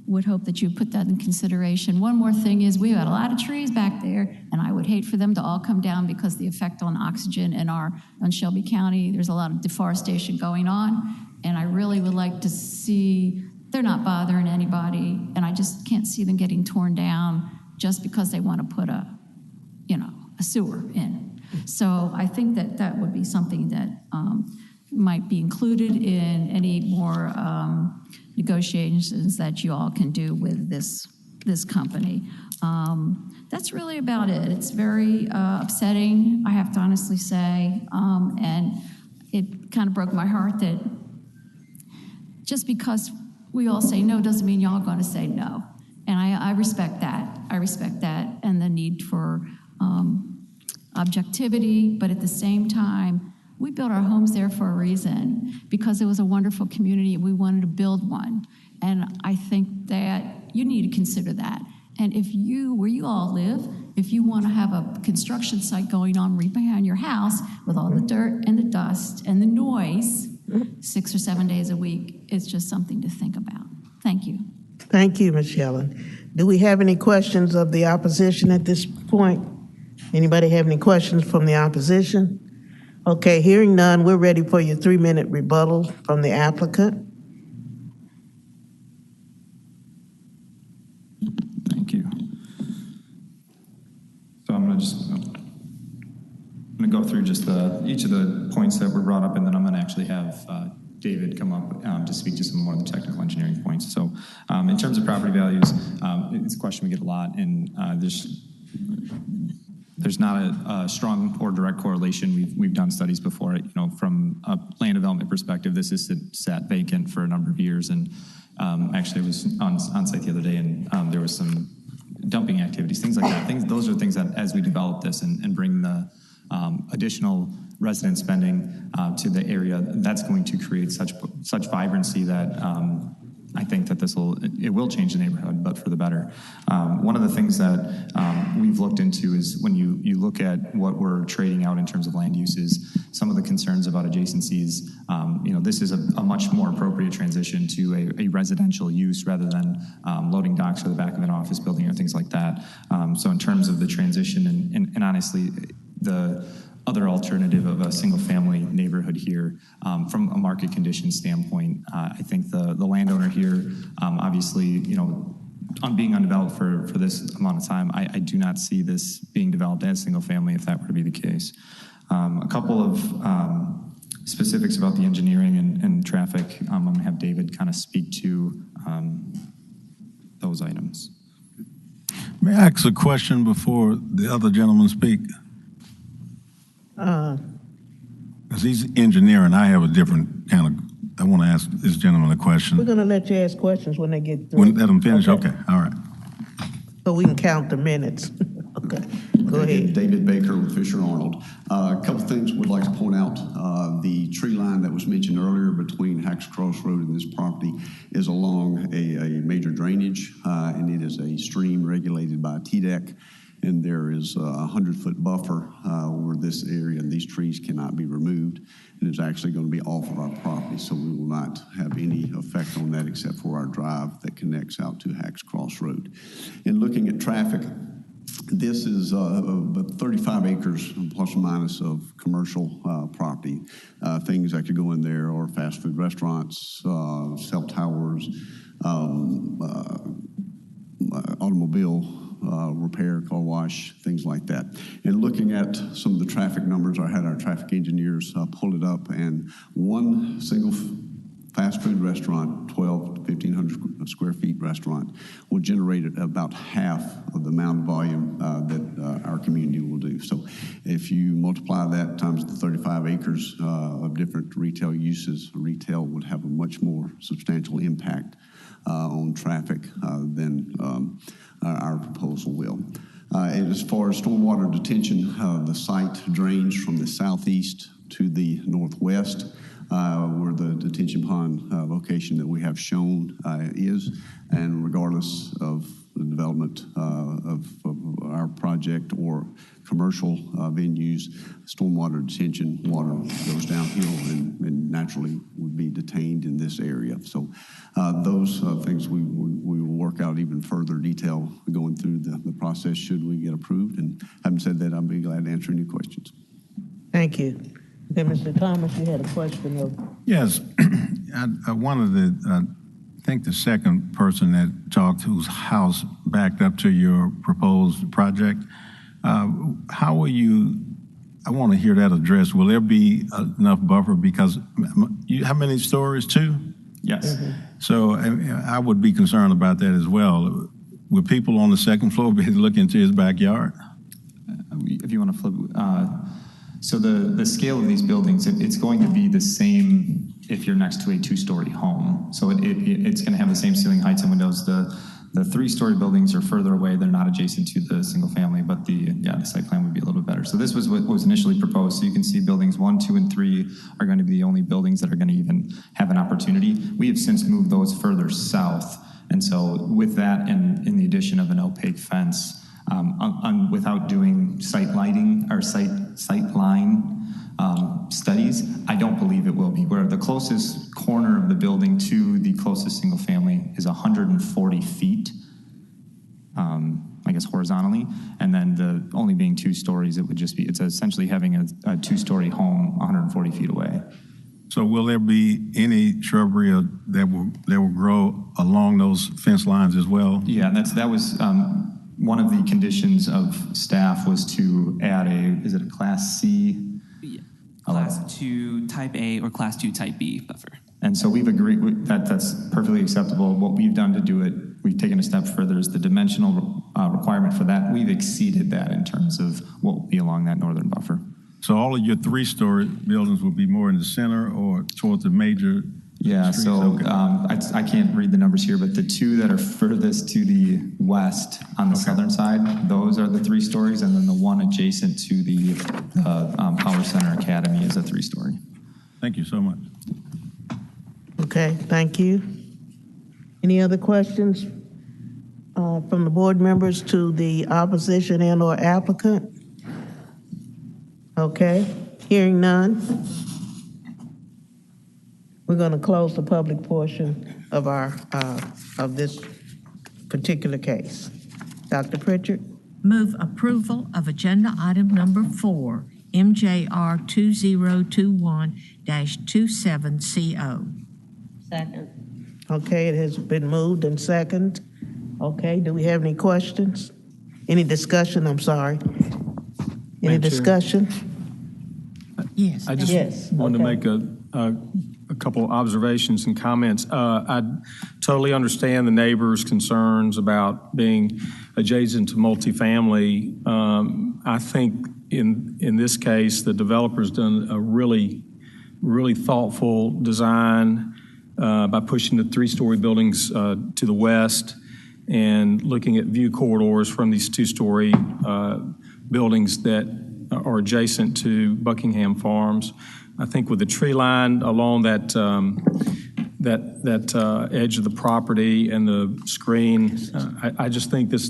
would hope that you put that in consideration. One more thing is, we've got a lot of trees back there, and I would hate for them to all come down because the effect on oxygen on Shelby County, there's a lot of deforestation going on, and I really would like to see, they're not bothering anybody, and I just can't see them getting torn down just because they want to put a sewer in. So I think that would be something that might be included in any more negotiations that you all can do with this company. That's really about it. It's very upsetting, I have to honestly say, and it kind of broke my heart that just because we all say no doesn't mean y'all are going to say no. And I respect that. I respect that and the need for objectivity, but at the same time, we built our homes there for a reason, because it was a wonderful community and we wanted to build one. And I think that you need to consider that. And where you all live, if you want to have a construction site going on right behind your house with all the dirt and the dust and the noise 6 or 7 days a week, it's just something to think about. Thank you. Thank you, Ms. Yellen. Do we have any questions of the opposition at this point? Anybody have any questions from the opposition? Okay, hearing none, we're ready for your 3-minute rebuttal from the applicant. Thank you. So I'm going to go through just each of the points that were brought up, and then I'm going to actually have David come up to speak to some more of the technical engineering points. So in terms of property values, it's a question we get a lot, and there's not a strong or direct correlation. We've done studies before. From a land development perspective, this has sat vacant for a number of years, and actually I was on site the other day, and there was some dumping activities, things like that. Those are things that as we develop this and bring the additional resident spending to the area, that's going to create such vibrancy that I think that it will change the neighborhood, but for the better. One of the things that we've looked into is when you look at what we're trading out in terms of land uses, some of the concerns about adjacencies, this is a much more appropriate transition to a residential use rather than loading docks for the back of an office building or things like that. So in terms of the transition and honestly, the other alternative of a single-family neighborhood here, from a market condition standpoint, I think the landowner here, obviously, on being undeveloped for this amount of time, I do not see this being developed as single-family if that were to be the case. A couple of specifics about the engineering and traffic. I'm going to have David kind of speak to those items. May I ask a question before the other gentleman speak? Because he's engineering, I have a different kind of, I want to ask this gentleman a question. We're going to let you ask questions when they get through. Let them finish? Okay, all right. So we can count the minutes. Okay, go ahead. David Baker with Fisher Arnold. A couple things we'd like to point out. The tree line that was mentioned earlier between Hacks Cross Road and this property is along a major drainage, and it is a stream regulated by a TDEC. And there is a 100-foot buffer over this area, and these trees cannot be removed. And it's actually going to be off of our property, so we will not have any effect on that except for our drive that connects out to Hacks Cross Road. In looking at traffic, this is about 35 acres plus or minus of commercial property. Things that could go in there are fast food restaurants, cell towers, automobile repair, car wash, things like that. And looking at some of the traffic numbers, I had our traffic engineers pull it up, and one single fast food restaurant, 12 to 1,500 square feet restaurant, will generate about half of the amount of volume that our community will do. So if you multiply that times the 35 acres of different retail uses, retail would have a much more substantial impact on traffic than our proposal will. And as far as stormwater detention, the site drains from the southeast to the northwest, where the detention pond location that we have shown is, and regardless of the development of our project or commercial venues, stormwater detention water goes downhill and naturally would be detained in this area. So those things we will work out even further detail going through the process should we get approved. And having said that, I'll be glad to answer any questions. Thank you. Okay, Mr. Thomas, you had a question of... Yes, I wanted to, I think the second person that talked whose house backed up to your proposed project, how will you, I want to hear that addressed. Will there be enough buffer because, how many stories, 2? Yes. Mm-hmm. So I would be concerned about that as well. Will people on the second floor be looking into his backyard? If you want to flip, so the scale of these buildings, it's going to be the same if you're next to a 2-story home. So it's going to have the same ceiling heights and windows. The 3-story buildings are further away. They're not adjacent to the single family, but the site plan would be a little bit better. So this was what was initially proposed. So you can see buildings 1, 2, and 3 are going to be the only buildings that are going to even have an opportunity. We have since moved those further south. And so with that and in the addition of an opaque fence, without doing site lighting or sight line studies, I don't believe it will be. Where the closest corner of the building to the closest single family is 140 feet, I guess horizontally, and then the only being 2 stories, it would just be, it's essentially having a 2-story home 140 feet away. So will there be any shrubbery that will grow along those fence lines as well? Yeah, that was one of the conditions of staff was to add is it a Class C? Yeah. Class 2 Type A or Class 2 Type B buffer. And so we've agreed that that's perfectly acceptable. What we've done to do it, we've taken a step further, is the dimensional requirement for that. We've exceeded that in terms of what will be along that northern buffer. So all of your three-story buildings will be more in the center or towards the major Yeah, streets? so Okay. I can't read the numbers here, but the two that are furthest to the west on the southern side, those are the 3 stories, and then the one adjacent to the Power Center Academy is a 3-story. Thank you so much. Okay, thank you. Any other questions from the board members to the opposition and/or applicant? Okay, hearing none. We're going to close the public portion of of this particular case. Dr. Pritchard? Move approval of agenda item number 4, MJR 2021-27CO. Second. Okay, it has been moved and second. Okay, do we have any questions? Any discussion? I'm sorry. Any Madam Chair. discussion? Yes. I just Yes, wanted okay. to make a couple observations and comments. I totally understand the neighbors' concerns about being adjacent to multifamily. I think in this case, the developer's done a really thoughtful design by pushing the 3-story buildings to the west and looking at view corridors from these 2-story buildings that are adjacent to Buckingham Farms. I think with the tree line along that edge of the property and the screen, I just think this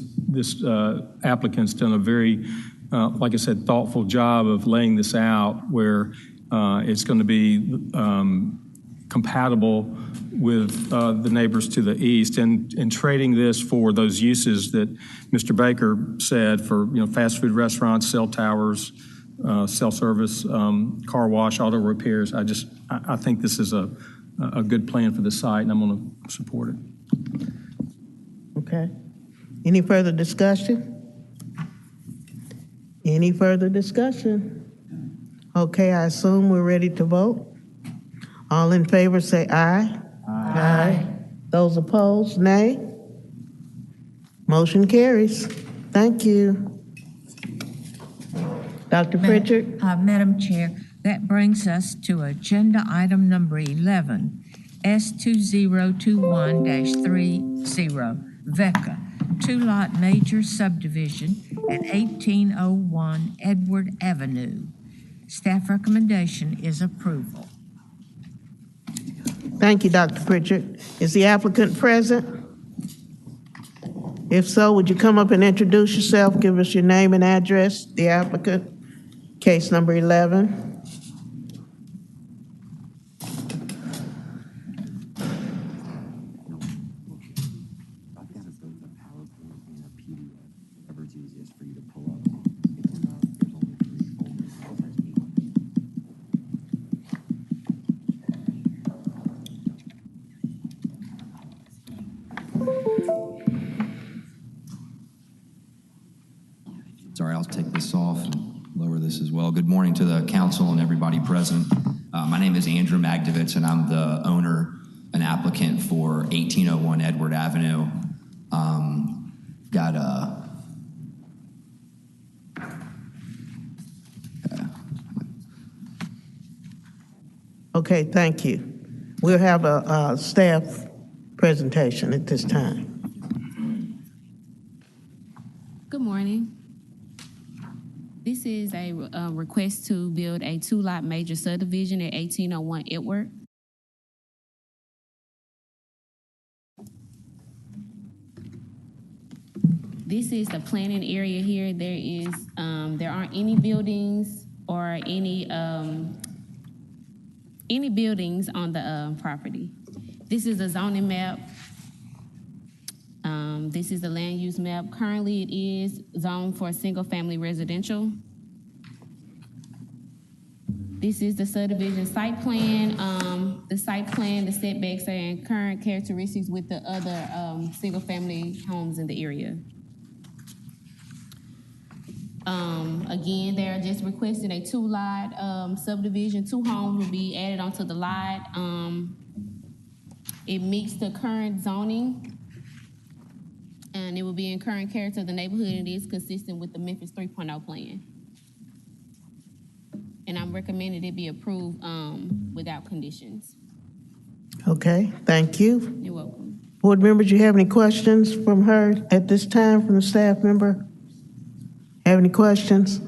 applicant's done a very, like I said, thoughtful job of laying this out where it's going to be compatible with the neighbors to the east, and trading this for those uses that Mr. Baker said for fast food restaurants, cell towers, cell service, car wash, auto repairs. I think this is a good plan for the site, and I'm going to support it. Okay. Any further discussion? Any further discussion? Okay, I assume we're ready to vote. All in favor say aye. Aye. Those opposed, nay. Motion carries. Thank you. Dr. Pritchard? Madam Chair, that brings us to agenda item number 11, S2021-30, VECA, 2-lot major subdivision at 1801 Edward Avenue. Staff recommendation is approval. Thank you, Dr. Pritchard. Is the applicant present? If so, would you come up and introduce yourself, give us your name and address, the applicant? Case number 11. Sorry, I'll take this off and lower this as well. Good morning to the council and everybody present. My name is Andrew Magdovich, and I'm the owner and applicant for 1801 Edward Avenue. Okay, thank you. We'll have a staff presentation at this time. Good morning. This is a request to build a 2-lot major subdivision at 1801 Edward. This is the planning area here. There aren't any buildings or any buildings on the property. This is a zoning map. This is the land use map. Currently, it is zoned for single-family residential. This is the subdivision site plan. The site plan, the setbacks, and current characteristics with the other single-family homes in the area. Again, they're just requesting a 2-lot subdivision. 2 homes will be added onto the lot. It meets the current zoning, and it will be in current character of the neighborhood, and it is consistent with the Memphis 3.0 plan. And I'm recommending it be approved without conditions. Okay, thank you. You're welcome. Board members, you have any questions from her at this time, from the staff member? Have any questions?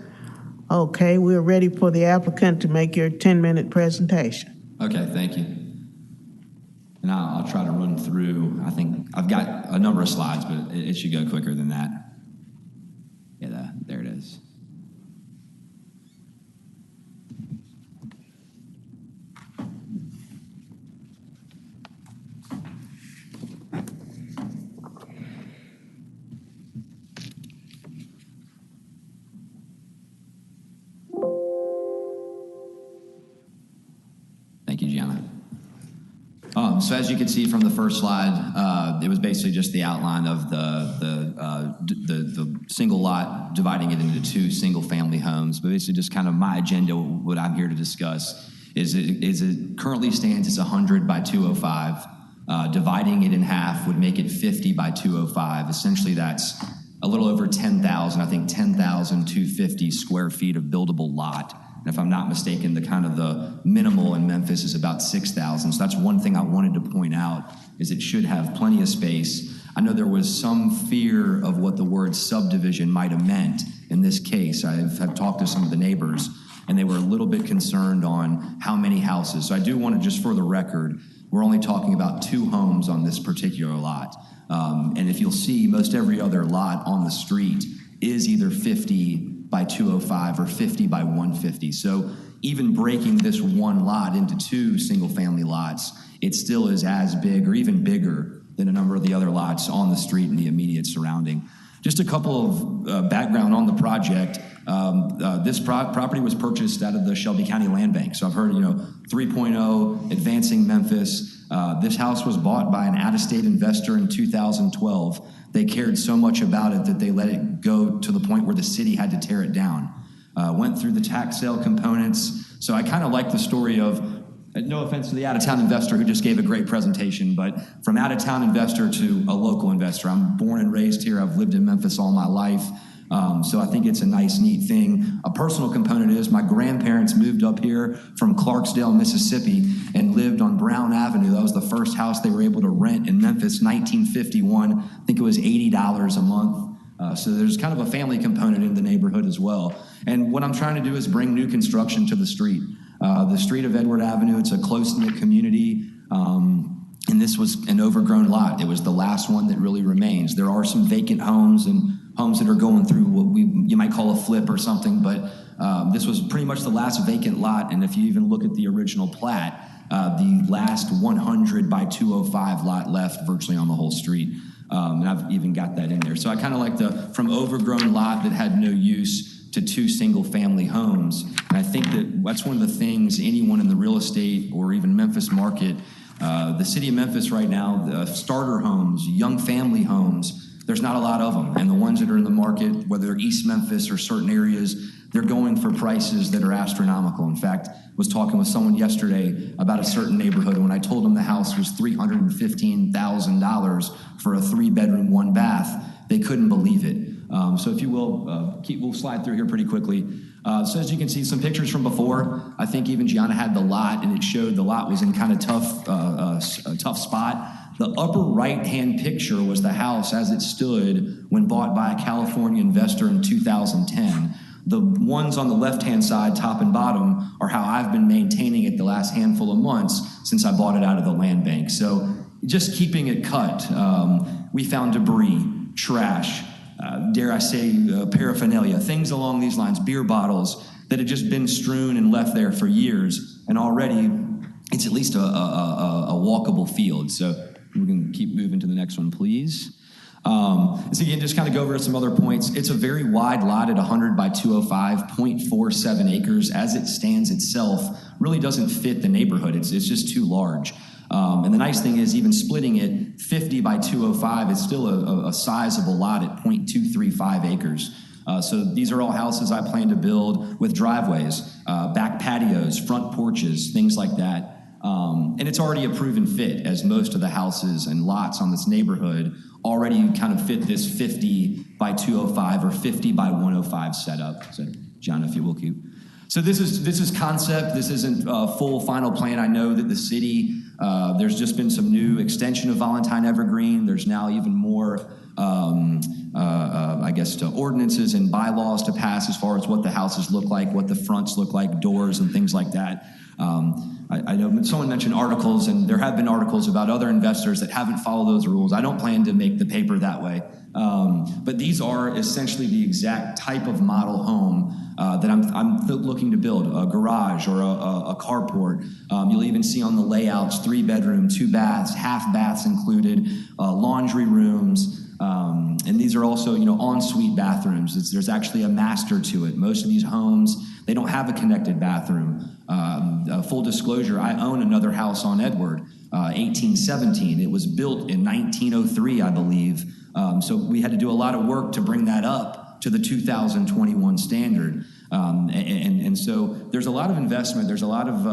Okay, we're ready for the applicant to make your 10-minute presentation. Okay, thank you. And I'll try to run through, I think I've got a number of slides, but it should go quicker than that. Yeah, there it is. Thank you, Gianna. So as you can see from the first slide, it was basically just the outline of the single lot, dividing it into two single-family homes. But basically, just kind of my agenda, what I'm here to discuss is it currently stands as 100 by 205. Dividing it in half would make it 50 by 205. Essentially, that's a little over 10,000. I think 10,250 square feet of buildable lot. And if I'm not mistaken, the minimal in Memphis is about 6,000. So that's one thing I wanted to point out, is it should have plenty of space. I know there was some fear of what the word subdivision might have meant in this case. I've talked to some of the neighbors, and they were a little bit concerned on how many houses. So I do want to, just for the record, we're only talking about 2 homes on this particular lot. And if you'll see, most every other lot on the street is either 50 by 205 or 50 by 150. So even breaking this one lot into 2 single-family lots, it still is as big or even bigger than a number of the other lots on the street and the immediate surrounding. Just a couple of background on the project. This property was purchased out of the Shelby County Land Bank. So I've heard, 3.0, advancing Memphis. This house was bought by an out-of-state investor in 2012. They cared so much about it that they let it go to the point where the city had to tear it down. Went through the tax sale components. So I kind of like the story of, no offense to the out-of-town investor who just gave a great presentation, but from out-of-town investor to a local investor. I'm born and raised here. I've lived in Memphis all my life. So I think it's a nice, neat thing. A personal component is my grandparents moved up here from Clarksdale, Mississippi, and lived on Brown Avenue. That was the first house they were able to rent in Memphis, 1951. I think it was $80 a month. So there's kind of a family component in the neighborhood as well. And what I'm trying to do is bring new construction to the street. The street of Edward Avenue, it's a close-knit community. And this was an overgrown lot. It was the last one that really remains. There are some vacant homes and homes that are going through what you might call a flip or something, but this was pretty much the last vacant lot. And if you even look at the original plat, the last 100 by 205 lot left virtually on the whole street. And I've even got that in there. So I kind of like from overgrown lot that had no use to 2 single-family homes. And I think that's one of the things anyone in the real estate or even Memphis market, the city of Memphis right now, the starter homes, young family homes, there's not a lot of them. And the ones that are in the market, whether they're East Memphis or certain areas, they're going for prices that are astronomical. In fact, I was talking with someone yesterday about a certain neighborhood. When I told them the house was $315,000 for a 3-bedroom, 1-bath, they couldn't believe it. So if you will, we'll slide through here pretty quickly. So as you can see, some pictures from before. I think even Gianna had the lot, and it showed the lot was in kind of a tough spot. The upper right-hand picture was the house as it stood when bought by a California investor in 2010. The ones on the left-hand side, top and bottom, are how I've been maintaining it the last handful of months since I bought it out of the land bank. So just keeping it cut. We found debris, trash, dare I say, paraphernalia, things along these lines, beer bottles that had just been strewn and left there for years. And already it's at least a walkable field. So we can keep moving to the next one, please. So again, just kind of go over some other points. It's a very wide lot at 100 by 205, 0.47 acres. As it stands itself, really doesn't fit the neighborhood. It's just too large. And the nice thing is, even splitting it 50 by 205, it's still a sizable lot at 0.235 acres. So these are all houses I plan to build with driveways, back patios, front porches, things like that. And it's already a proven fit, as most of the houses and lots on this neighborhood already kind of fit this 50 by 205 or 50 by 105 setup. So, John, if you will keep. So this is concept. This isn't full final plan. I know that the city, there's just been some new extension of Valentine Evergreen. There's now even more, I guess, ordinances and bylaws to pass as far as what the houses look like, what the fronts look like, doors and things like that. I know someone mentioned articles, and there have been articles about other investors that haven't followed those rules. I don't plan to make the paper that way. But these are essentially the exact type of model home that I'm looking to build, a garage or a carport. You'll even see on the layouts, 3-bedroom, 2 baths, half baths included, laundry rooms. And these are also, ensuite bathrooms. There's actually a master to it. Most of these homes, they don't have a connected bathroom. Full disclosure, I own another house on Edward, 1817. It was built in 1903, I believe. So we had to do a lot of work to bring that up to the 2021 standard. And so there's a lot of investment. There's a lot of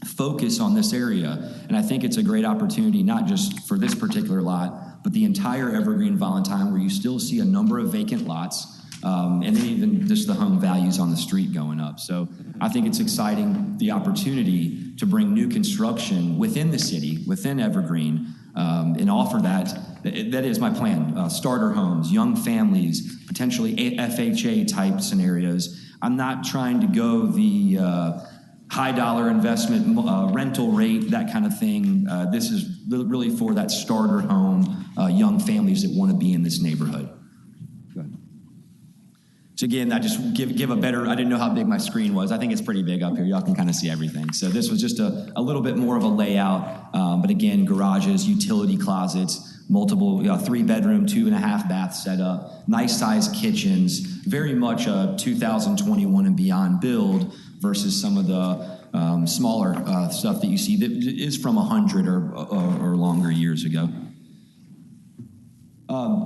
focus on this area. And I think it's a great opportunity, not just for this particular lot, but the entire Evergreen Valentine, where you still see a number of vacant lots. And then even just the home values on the street going up. So I think it's exciting, the opportunity to bring new construction within the city, within Evergreen, and offer that. That is my plan. Starter homes, young families, potentially FHA type scenarios. I'm not trying to go the high dollar investment, rental rate, that kind of thing. This is really for that starter home, young families that want to be in this neighborhood. So again, I just give a better, I didn't know how big my screen was. I think it's pretty big up here. Y'all can kind of see everything. So this was just a little bit more of a layout. But again, garages, utility closets, multiple 3-bedroom, 2.5 bath setup, nice sized kitchens, very much a 2021 and beyond build versus some of the smaller stuff that you see that is from 100 or longer years ago.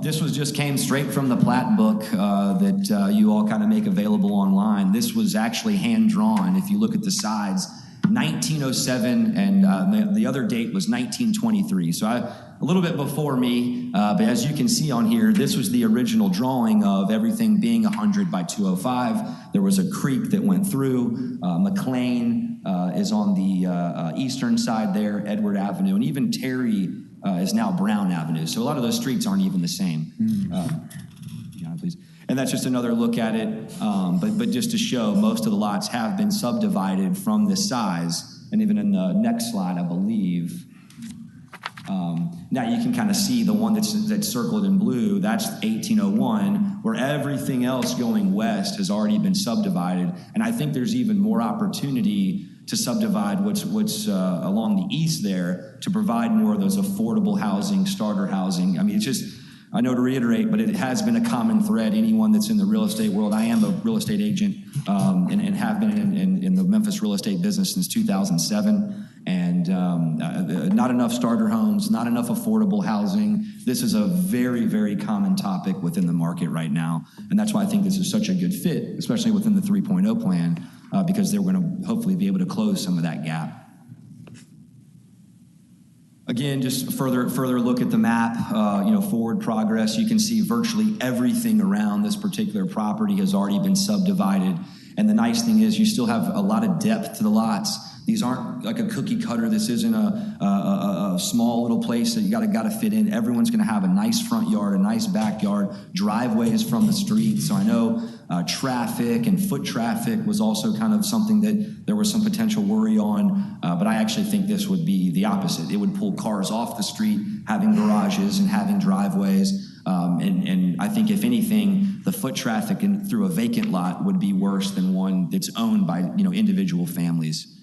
This came straight from the plat book that you all kind of make available online. This was actually hand drawn. If you look at the sides, 1907, and the other date was 1923. So a little bit before me, but as you can see on here, this was the original drawing of everything being 100 by 205. There was a creek that went through. McLean is on the eastern side there, Edward Avenue, and even Terry is now Brown Avenue. So a lot of those streets aren't even the same. Yeah, please. And that's just another look at it. But just to show, most of the lots have been subdivided from this size. And even in the next slide, I believe, now you can kind of see the one that's circled in blue. That's 1801, where everything else going west has already been subdivided. And I think there's even more opportunity to subdivide what's along the east there to provide more of those affordable housing, starter housing. I mean, it's just, I know to reiterate, but it has been a common thread. Anyone that's in the real estate world, I am a real estate agent and have been in the Memphis real estate business since 2007. And not enough starter homes, not enough affordable housing. This is a very, very common topic within the market right now. And that's why I think this is such a good fit, especially within the 3.0 plan, because they're going to hopefully be able to close some of that gap. Again, just further look at the map, forward progress. You can see virtually everything around this particular property has already been subdivided. And the nice thing is you still have a lot of depth to the lots. These aren't like a cookie cutter. This isn't a small little place that you got to fit in. Everyone's going to have a nice front yard, a nice backyard, driveways from the street. So I know traffic and foot traffic was also kind of something that there was some potential worry on. But I actually think this would be the opposite. It would pull cars off the street, having garages and having driveways. And I think if anything, the foot traffic through a vacant lot would be worse than one that's owned by individual families.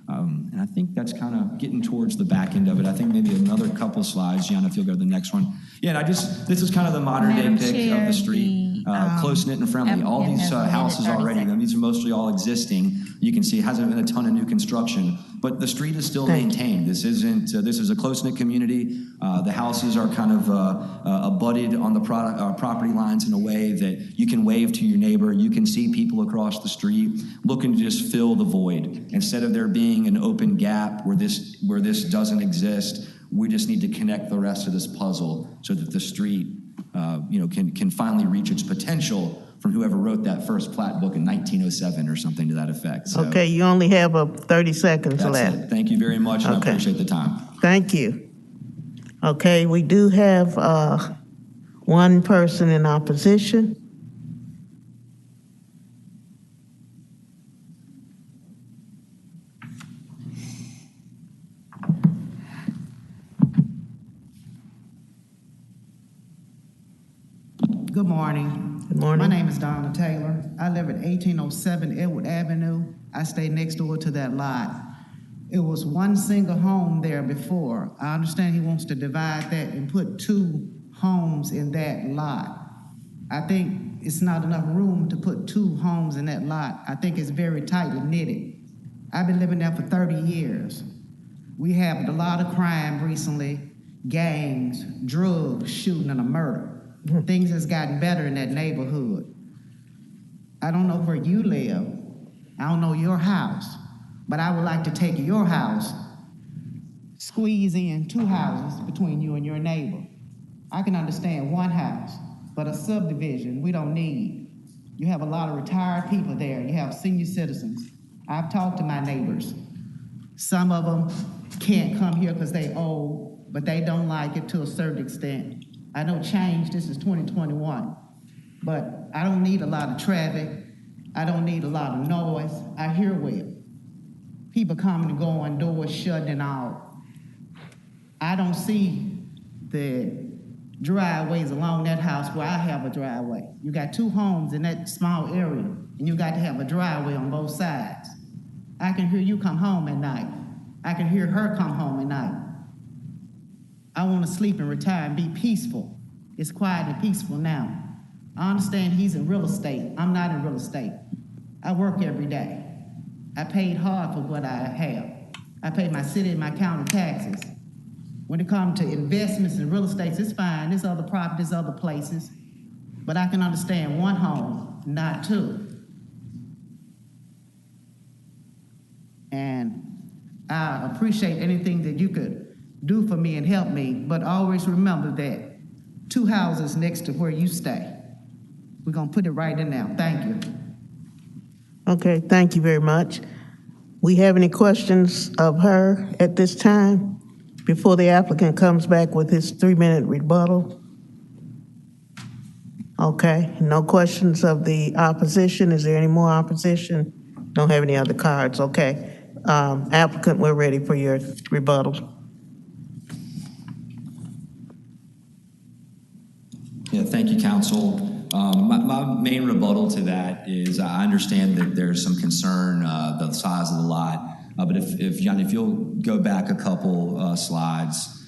And I think that's kind of getting towards the back end of it. I think maybe another couple slides, Gianna, if you'll go to the next one. Yeah, and this is kind of the modern day pic of the street, close-knit and friendly. All these houses already, these are mostly all existing. You can see it hasn't been a ton of new construction, but the street is still maintained. This isn't. This is a close-knit community. The houses are kind of abutted on the property lines in a way that you can wave to your neighbor. You can see people across the street looking to just fill the void. Instead of there being an open gap where this doesn't exist, we just need to connect the rest of this puzzle so that the street, can finally reach its potential from whoever wrote that first plat book in 1907 or something to that effect. So, Okay, you only have 30 seconds that's left. it. Thank you very much, and I appreciate the time. Thank you. Okay, we do have one person in opposition. Good morning. Good morning. My name is Donna Taylor. I live at 1807 Edward Avenue. I stay next door to that lot. It was one single home there before. I understand he wants to divide that and put 2 homes in that lot. I think it's not enough room to put 2 homes in that lot. I think it's very tightly knitted. I've been living there for 30 years. We have a lot of crime recently, gangs, drugs, shooting, and a murder. Things has gotten better in that neighborhood. I don't know where you live. I don't know your house, but I would like to take your house, squeeze in 2 houses between you and your neighbor. I can understand 1 house, but a subdivision we don't need. You have a lot of retired people there. You have senior citizens. I've talked to my neighbors. Some of them can't come here because they old, but they don't like it to a certain extent. I know change, this is 2021, but I don't need a lot of traffic. I don't need a lot of noise. I hear well. People coming and going, doors shut and all. I don't see the driveways along that house where I have a driveway. You got 2 homes in that small area, and you got to have a driveway on both sides. I can hear you come home at night. I can hear her come home at night. I want to sleep and retire and be peaceful. It's quiet and peaceful now. I understand he's in real estate. I'm not in real estate. I work every day. I paid hard for what I have. I pay my city and my county taxes. When it comes to investments in real estate, it's fine. There's other properties, other places. But I can understand 1 home, not 2. And I appreciate anything that you could do for me and help me, but always remember that 2 houses next to where you stay. We're gonna put it right in there. Thank you. Okay, thank you very much. We have any questions of her at this time before the applicant comes back with his 3-minute rebuttal? Okay, no questions of the opposition. Is there any more opposition? Don't have any other cards, okay. Applicant, we're ready for your rebuttal. Yeah, thank you, counsel. My main rebuttal to that is I understand that there's some concern, the size of the lot, but if John, if you'll go back a couple slides,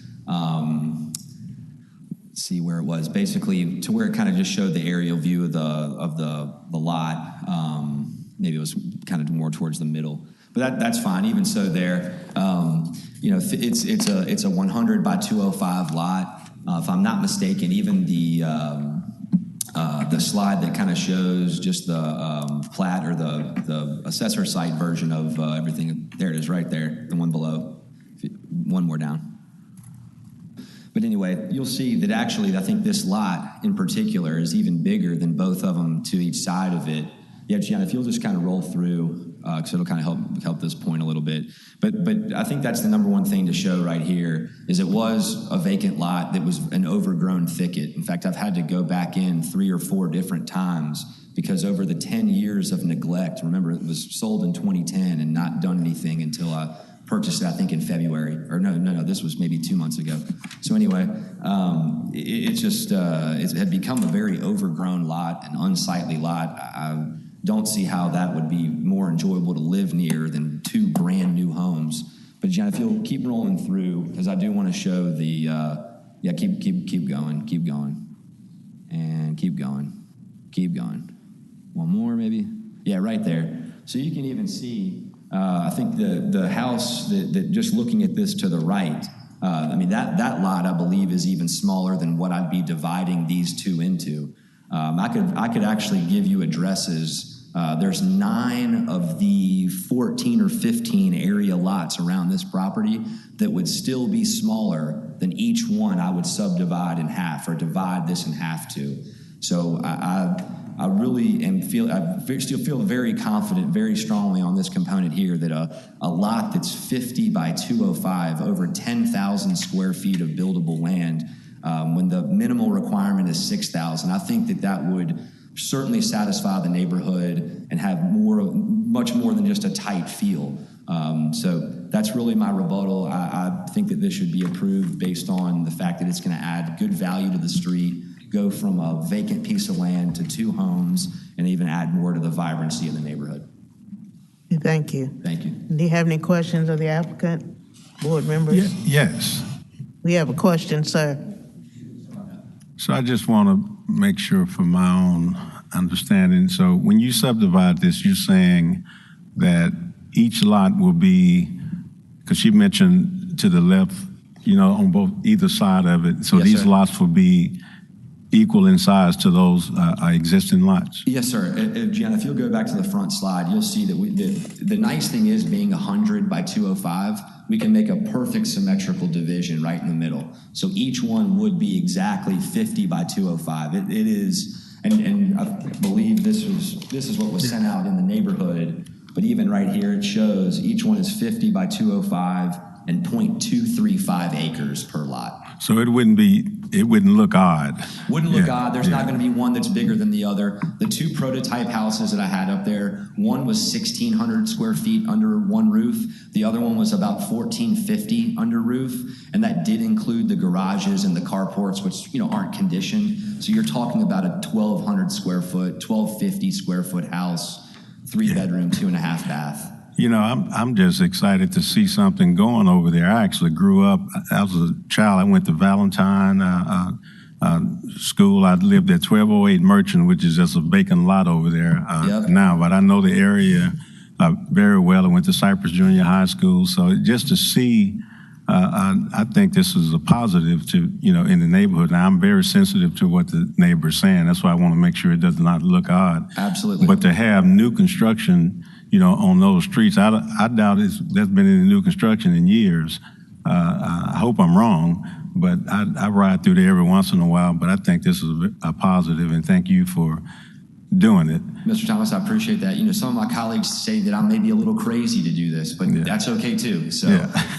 see where it was, basically to where it kind of just showed the aerial view of the lot. Maybe it was kind of more towards the middle, but that's fine. Even so, there, it's a 100 by 205 lot. If I'm not mistaken, even the slide that kind of shows just the plat or the assessor site version of everything, there it is right there, the one below, one more down. But anyway, you'll see that actually I think this lot in particular is even bigger than both of them to each side of it. Yeah, Gianna, if you'll just kind of roll through, because it'll kind of help this point a little bit. But I think that's the number one thing to show right here is it was a vacant lot that was an overgrown thicket. In fact, I've had to go back in 3 or 4 different times because over the 10 years of neglect, remember it was sold in 2010 and not done anything until I purchased it, I think in February, or no, this was maybe 2 months ago. So anyway, it had become a very overgrown lot, an unsightly lot. I don't see how that would be more enjoyable to live near than 2 brand new homes. But Jen, if you'll keep rolling through, because I do want to show the, keep going, and keep going. One more maybe? Yeah, right there. So you can even see, I think the house that just looking at this to the right, I mean, that lot, I believe, is even smaller than what I'd be dividing these two into. I could actually give you addresses. There's 9 of the 14 or 15 area lots around this property that would still be smaller than each one I would subdivide in half or divide this in half to. So I really still feel very confident, very strongly on this component here that a lot that's 50 by 205, over 10,000 square feet of buildable land, when the minimal requirement is 6,000, I think that would certainly satisfy the neighborhood and have much more than just a tight feel. So that's really my rebuttal. I think that this should be approved based on the fact that it's going to add good value to the street, go from a vacant piece of land to 2 homes, and even add more to the vibrancy of the neighborhood. Thank you. Thank you. Do you have any questions of the applicant, board members? Yes. We have a question, sir. So I just want to make sure for my own understanding. So when you subdivide this, you're saying that each lot will be, because you mentioned to the left, on either side of it. So yes, these sir. lots will be equal in size to those existing lots? Yes, sir. Jen, if you'll go back to the front slide, you'll see that the nice thing is being 100 by 205, we can make a perfect symmetrical division right in the middle. So each one would be exactly 50 by 205. It is, and I believe this is what was sent out in the neighborhood, but even right here it shows each one is 50 by 205 and 0.235 acres per lot. So it wouldn't look odd. Wouldn't look odd. There's not going to be one that's bigger than the other. The 2 prototype houses that I had up there, one was 1,600 square feet under one roof. The other one was about 1,450 under roof. And that did include the garages and the carports, which, aren't conditioned. So you're talking about a 1,200 square foot, 1,250 square foot house, 3 bedroom, 2.5 bath. I'm just excited to see something going over there. I actually grew up, as a child, I went to Valentine School. I lived at 1208 Merchant, which is just a vacant lot over there now, but I know the area very well. I went to Cypress Junior High School, so just to see, I think this is a positive to, in the neighborhood. Now, I'm very sensitive to what the neighbor's saying. That's why I want to make sure it does not look odd. Absolutely. But to have new construction, on those streets, I doubt there's been any new construction in years. I hope I'm wrong, but I ride through there every once in a while, but I think this is a positive, and thank you for doing it. Mr. Thomas, I appreciate that. Some of my colleagues say that I may be a little crazy to do this, but that's okay too. So,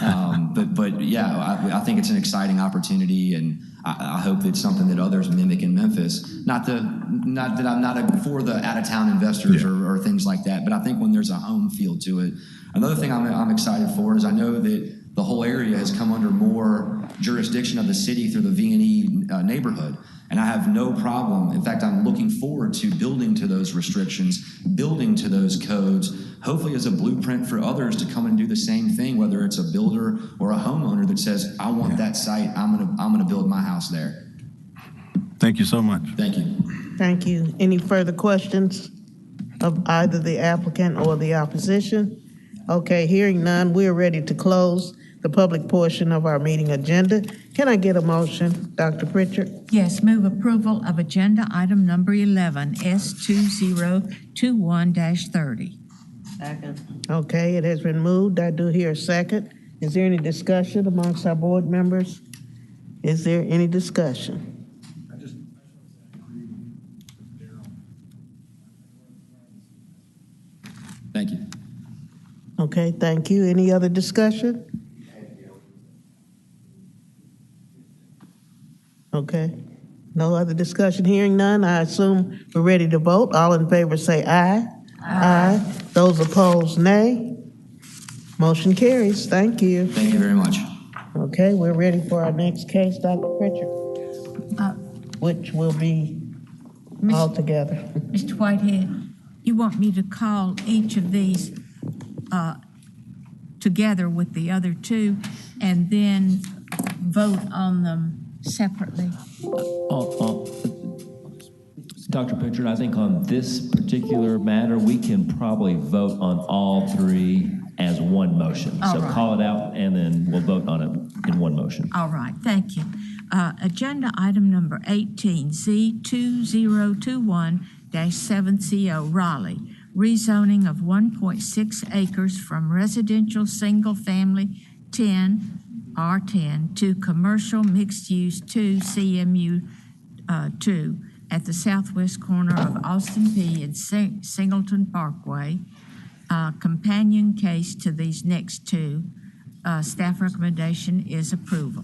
I think it's an exciting opportunity, and I hope it's something that others mimic in Memphis. Not that I'm not for the out-of-town investors or things like that, but I think when there's a home feel to it. Another thing I'm excited for is I know that the whole area has come under more jurisdiction of the city through the V&E neighborhood. And I have no problem. In fact, I'm looking forward to building to those restrictions, building to those codes, hopefully as a blueprint for others to come and do the same thing, whether it's a builder or a homeowner that says, I want that site, I'm gonna build my house there. Thank you so much. Thank you. Thank you. Any further questions of either the applicant or the opposition? Okay, hearing none, we're ready to close the public portion of our meeting agenda. Can I get a motion, Dr. Pritchard? Yes, move approval of agenda item number 11, S2021-30. Second. Okay, it has been moved. I do hear a second. Is there any discussion amongst our board members? Is there any discussion? Thank you. Okay, thank you. Any other discussion? Okay. No other discussion. Hearing none, I assume we're ready to vote. All in favor say aye. Aye. Those opposed, nay. Motion carries. Thank you. Thank you very much. Okay, we're ready for our next case, Dr. Pritchard, which will be all together. Mr. Whitehead, you want me to call each of these together with the other 2 and then vote on them separately? Dr. Pritchard, I think on this particular matter, we can probably vote on all three as one motion. All So right. call it out, and then we'll vote on it in one motion. All right, thank you. Agenda item number 18, Z2021-7CO Raleigh, rezoning of 1.6 acres from residential single-family 10, R10, to commercial mixed-use 2, CMU 2, at the southwest corner of Austin P. and Singleton Parkway. Companion case to these next two. Staff recommendation is approval.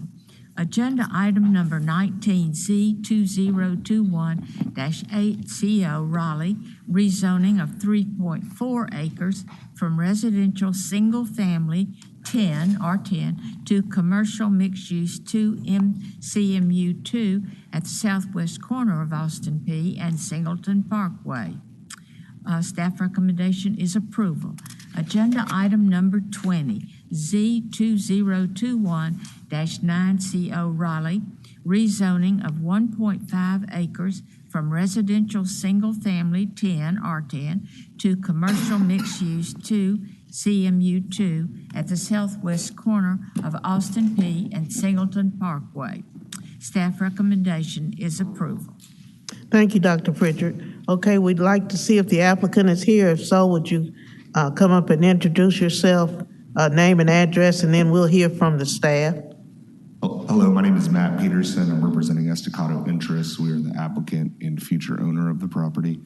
Agenda item number 19, Z2021-8CO Raleigh, rezoning of 3.4 acres from residential single-family 10, R10, to commercial mixed-use 2, CMU 2, at the southwest corner of Austin P. and Singleton Parkway. Staff recommendation is approval. Agenda item number 20, Z2021-9CO Raleigh, rezoning of 1.5 acres from residential single-family 10, R10, to commercial mixed-use 2, CMU 2, at the southwest corner of Austin P. and Singleton Parkway. Staff recommendation is approval. Thank you, Dr. Pritchard. Okay, we'd like to see if the applicant is here. If so, would you come up and introduce yourself, name and address, and then we'll hear from the staff. Hello, my name is Matt Peterson. I'm representing Estacado Interests. We are the applicant and future owner of the property.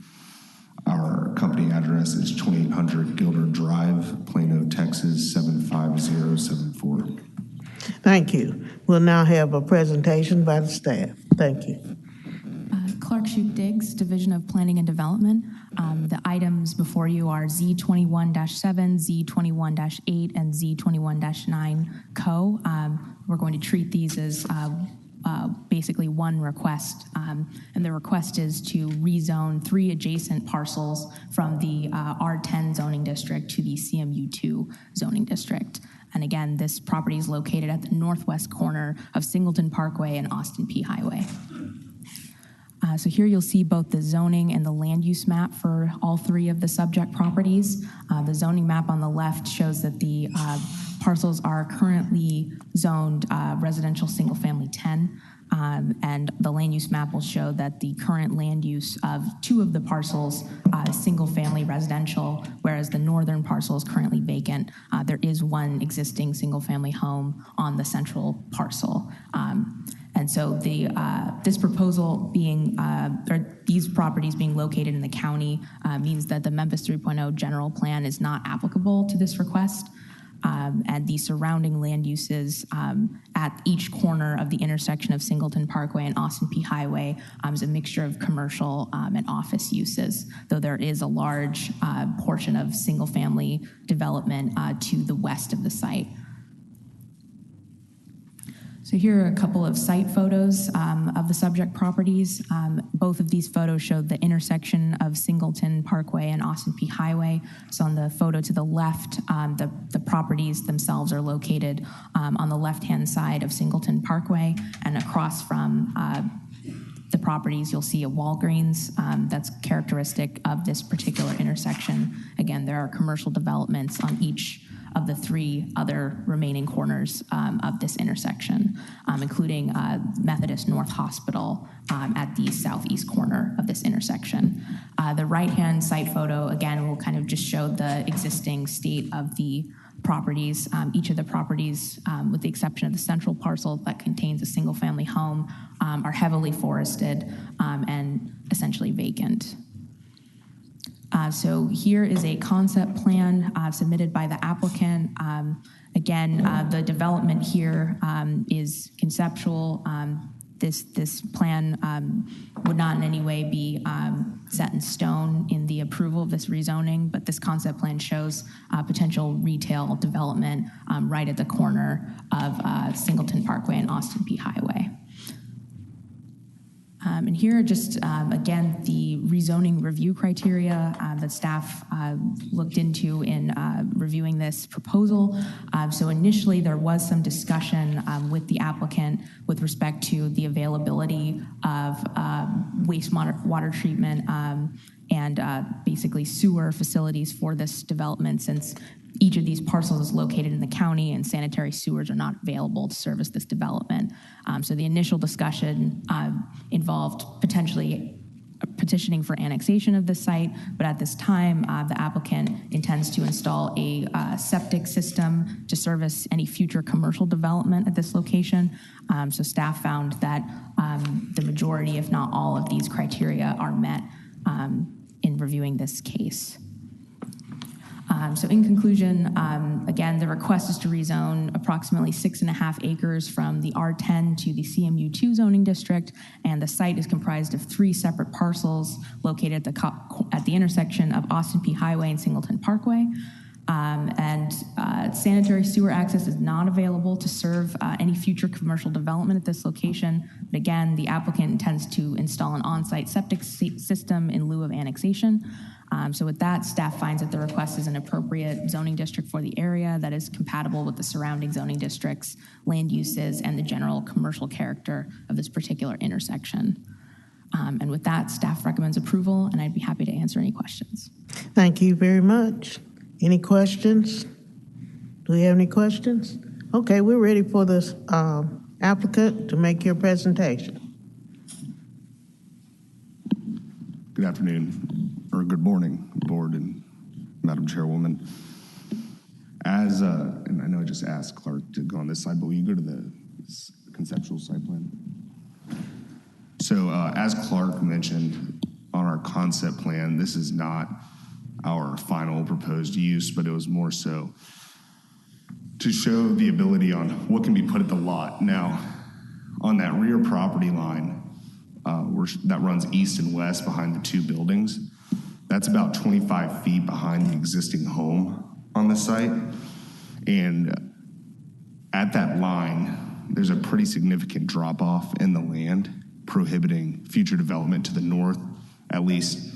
Our company address is 2800 Gilder Drive, Plano, Texas, 75074. Thank you. We'll now have a presentation by the staff. Thank you. Clark Shoup Diggs, Division of Planning and Development. The items before you are Z21-7, Z21-8, and Z21-9 Co. We're going to treat these as basically one request, and the request is to rezone 3 adjacent parcels from the R10 zoning district to the CMU2 zoning district. And again, this property is located at the northwest corner of Singleton Parkway and Austin P. Highway. So here you'll see both the zoning and the land use map for all 3 of the subject properties. The zoning map on the left shows that the parcels are currently zoned residential single family 10. And the land use map will show that the current land use of 2 of the parcels is single family residential, whereas the northern parcel is currently vacant. There is one existing single family home on the central parcel. And so this proposal being, or these properties being located in the county means that the Memphis 3.0 general plan is not applicable to this request. And the surrounding land uses at each corner of the intersection of Singleton Parkway and Austin P. Highway is a mixture of commercial and office uses, though there is a large portion of single-family development to the west of the site. So here are a couple of site photos of the subject properties. Both of these photos show the intersection of Singleton Parkway and Austin P. Highway. So on the photo to the left, the properties themselves are located on the left-hand side of Singleton Parkway, and across from the properties, you'll see a Walgreens that's characteristic of this particular intersection. Again, there are commercial developments on each of the 3 other remaining corners of this intersection, including Methodist North Hospital at the southeast corner of this intersection. The right-hand site photo, again, will kind of just show the existing state of the properties. Each of the properties, with the exception of the central parcel that contains a single-family home, are heavily forested and essentially vacant. So here is a concept plan submitted by the applicant. Again, the development here is conceptual. This plan would not in any way be set in stone in the approval of this rezoning, but this concept plan shows potential retail development right at the corner of Singleton Parkway and Austin P. Highway. And here are just, again, the rezoning review criteria that staff looked into in reviewing this proposal. So initially, there was some discussion with the applicant with respect to the availability of water treatment and basically sewer facilities for this development, since each of these parcels is located in the county and sanitary sewers are not available to service this development. So the initial discussion involved potentially petitioning for annexation of the site, but at this time, the applicant intends to install a septic system to service any future commercial development at this location. So staff found that the majority, if not all, of these criteria are met in reviewing this case. So in conclusion, again, the request is to rezone approximately 6.5 acres from the R10 to the CMU2 zoning district, and the site is comprised of 3 separate parcels located at the intersection of Austin P. Highway and Singleton Parkway. Sanitary sewer access is not available to serve any future commercial development at this location. But again, the applicant intends to install an on-site septic system in lieu of annexation. So with that, staff finds that the request is an appropriate zoning district for the area that is compatible with the surrounding zoning districts, land uses, and the general commercial character of this particular intersection. And with that, staff recommends approval, and I'd be happy to answer any questions. Thank you very much. Any questions? Do we have any questions? Okay, we're ready for this applicant to make your presentation. Good afternoon, or good morning, Board and Madam Chairwoman. As, and I know I just asked Clark to go on this side, but will you go to the conceptual site plan? So as Clark mentioned on our concept plan, this is not our final proposed use, but it was more so to show the ability on what can be put at the lot. Now, on that rear property line that runs east and west behind the 2 buildings, that's about 25 feet behind the existing home on the site. And at that line, there's a pretty significant drop off in the land, prohibiting future development to the north, at least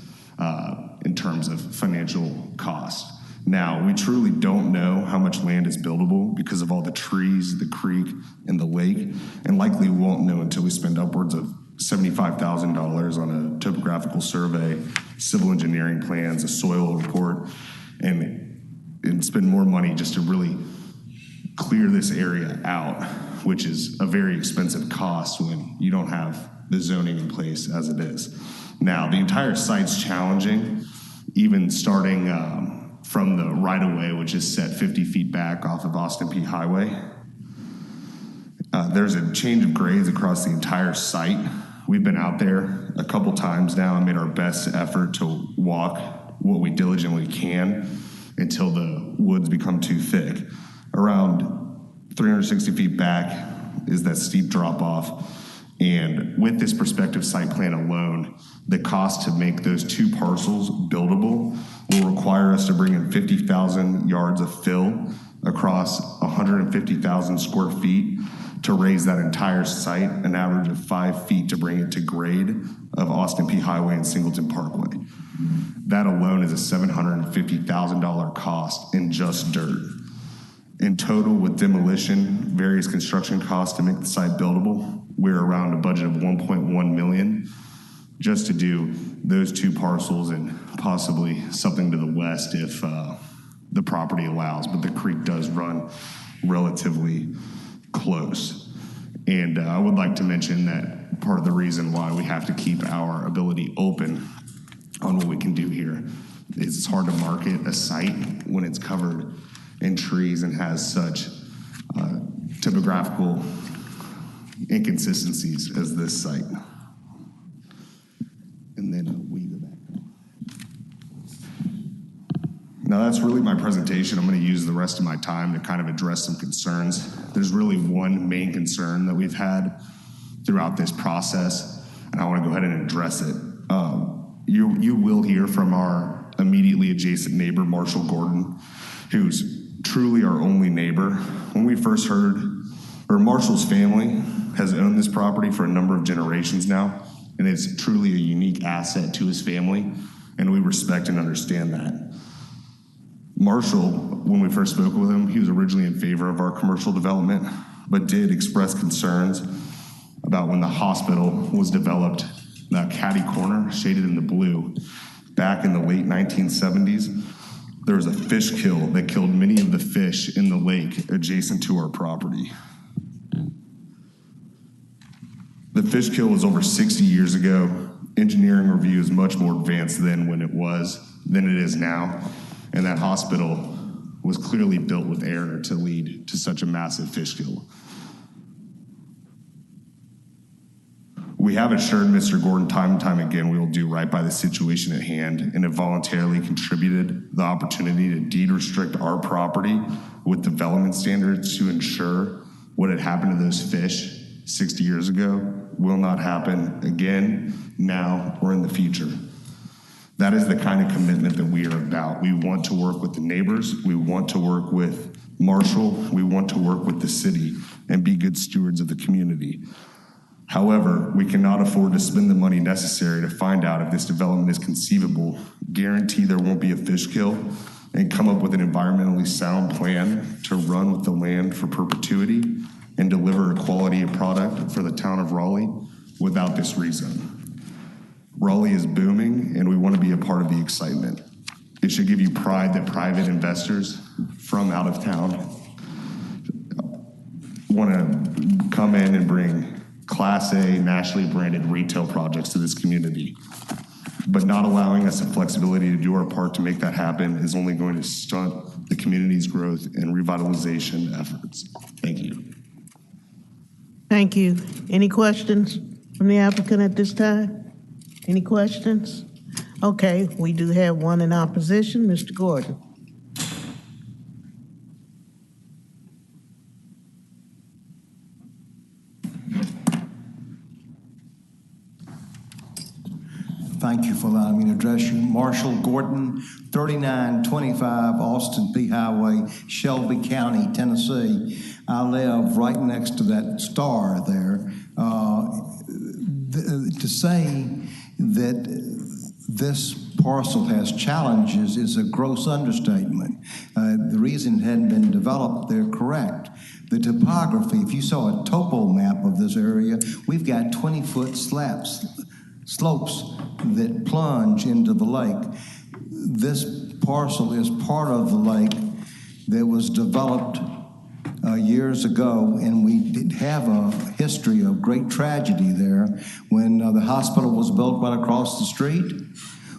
in terms of financial cost. Now, we truly don't know how much land is buildable because of all the trees, the creek, and the lake, and likely we won't know until we spend upwards of $75,000 on a topographical survey, civil engineering plans, a soil report, and spend more money just to really clear this area out, which is a very expensive cost when you don't have the zoning in place as it is. Now, the entire site's challenging, even starting from the right-of-way, which is set 50 feet back off of Austin P. Highway. There's a change of grades across the entire site. We've been out there a couple times now and made our best effort to walk what we diligently can until the woods become too thick. Around 360 feet back is that steep drop-off. And with this prospective site plan alone, the cost to make those 2 parcels buildable will require us to bring in 50,000 yards of fill across 150,000 square feet to raise that entire site an average of 5 feet to bring it to grade of Austin P. Highway and Singleton Parkway. That alone is a $750,000 cost in just dirt. In total, with demolition, various construction costs to make the site buildable, we're around a budget of $1.1 million just to do those 2 parcels and possibly something to the west if the property allows, but the creek does run relatively close. And I would like to mention that part of the reason why we have to keep our ability open on what we can do here is it's hard to market a site when it's covered in trees and has such topographical inconsistencies as this site. And then we go back. Now that's really my presentation. I'm going to use the rest of my time to kind of address some concerns. There's really one main concern that we've had throughout this process, and I want to go ahead and address it. You will hear from our immediately adjacent neighbor, Marshall Gordon, who's truly our only neighbor. When we first heard, or Marshall's family has owned this property for a number of generations now, and it's truly a unique asset to his family, and we respect and understand that. Marshall, when we first spoke with him, he was originally in favor of our commercial development, but did express concerns about when the hospital was developed, that catty corner shaded in the blue. Back in the late 1970s, there was a fish kill that killed many of the fish in the lake adjacent to our property. The fish kill was over 60 years ago. Engineering review is much more advanced than it is now. And that hospital was clearly built with error to lead to such a massive fish kill. We have assured Mr. Gordon time and time again we will do right by the situation at hand, and have voluntarily contributed the opportunity to deed restrict our property with development standards to ensure what had happened to those fish 60 years ago will not happen again, now, or in the future. That is the kind of commitment that we are about. We want to work with the neighbors. We want to work with Marshall. We want to work with the city and be good stewards of the community. However, we cannot afford to spend the money necessary to find out if this development is conceivable, guarantee there won't be a fish kill, and come up with an environmentally sound plan to run with the land for perpetuity and deliver a quality product for the town of Raleigh without this rezone. Raleigh is booming, and we want to be a part of the excitement. It should give you pride that private investors from out of town want to come in and bring Class A, nationally branded retail projects to this community. But not allowing us the flexibility to do our part to make that happen is only going to stunt the community's growth and revitalization efforts. Thank you. Thank you. Any questions from the applicant at this time? Any questions? Okay, we do have one in opposition, Mr. Gordon. Thank you for allowing me to address you. Marshall Gordon, 3925 Austin P. Highway, Shelby County, Tennessee. I live right next to that star there. To say that this parcel has challenges is a gross understatement. The reason it hadn't been developed, they're correct. The topography, if you saw a topo map of this area, we've got 20-foot slopes that plunge into the lake. This parcel is part of the lake that was developed years ago, and we did have a history of great tragedy there when the hospital was built right across the street.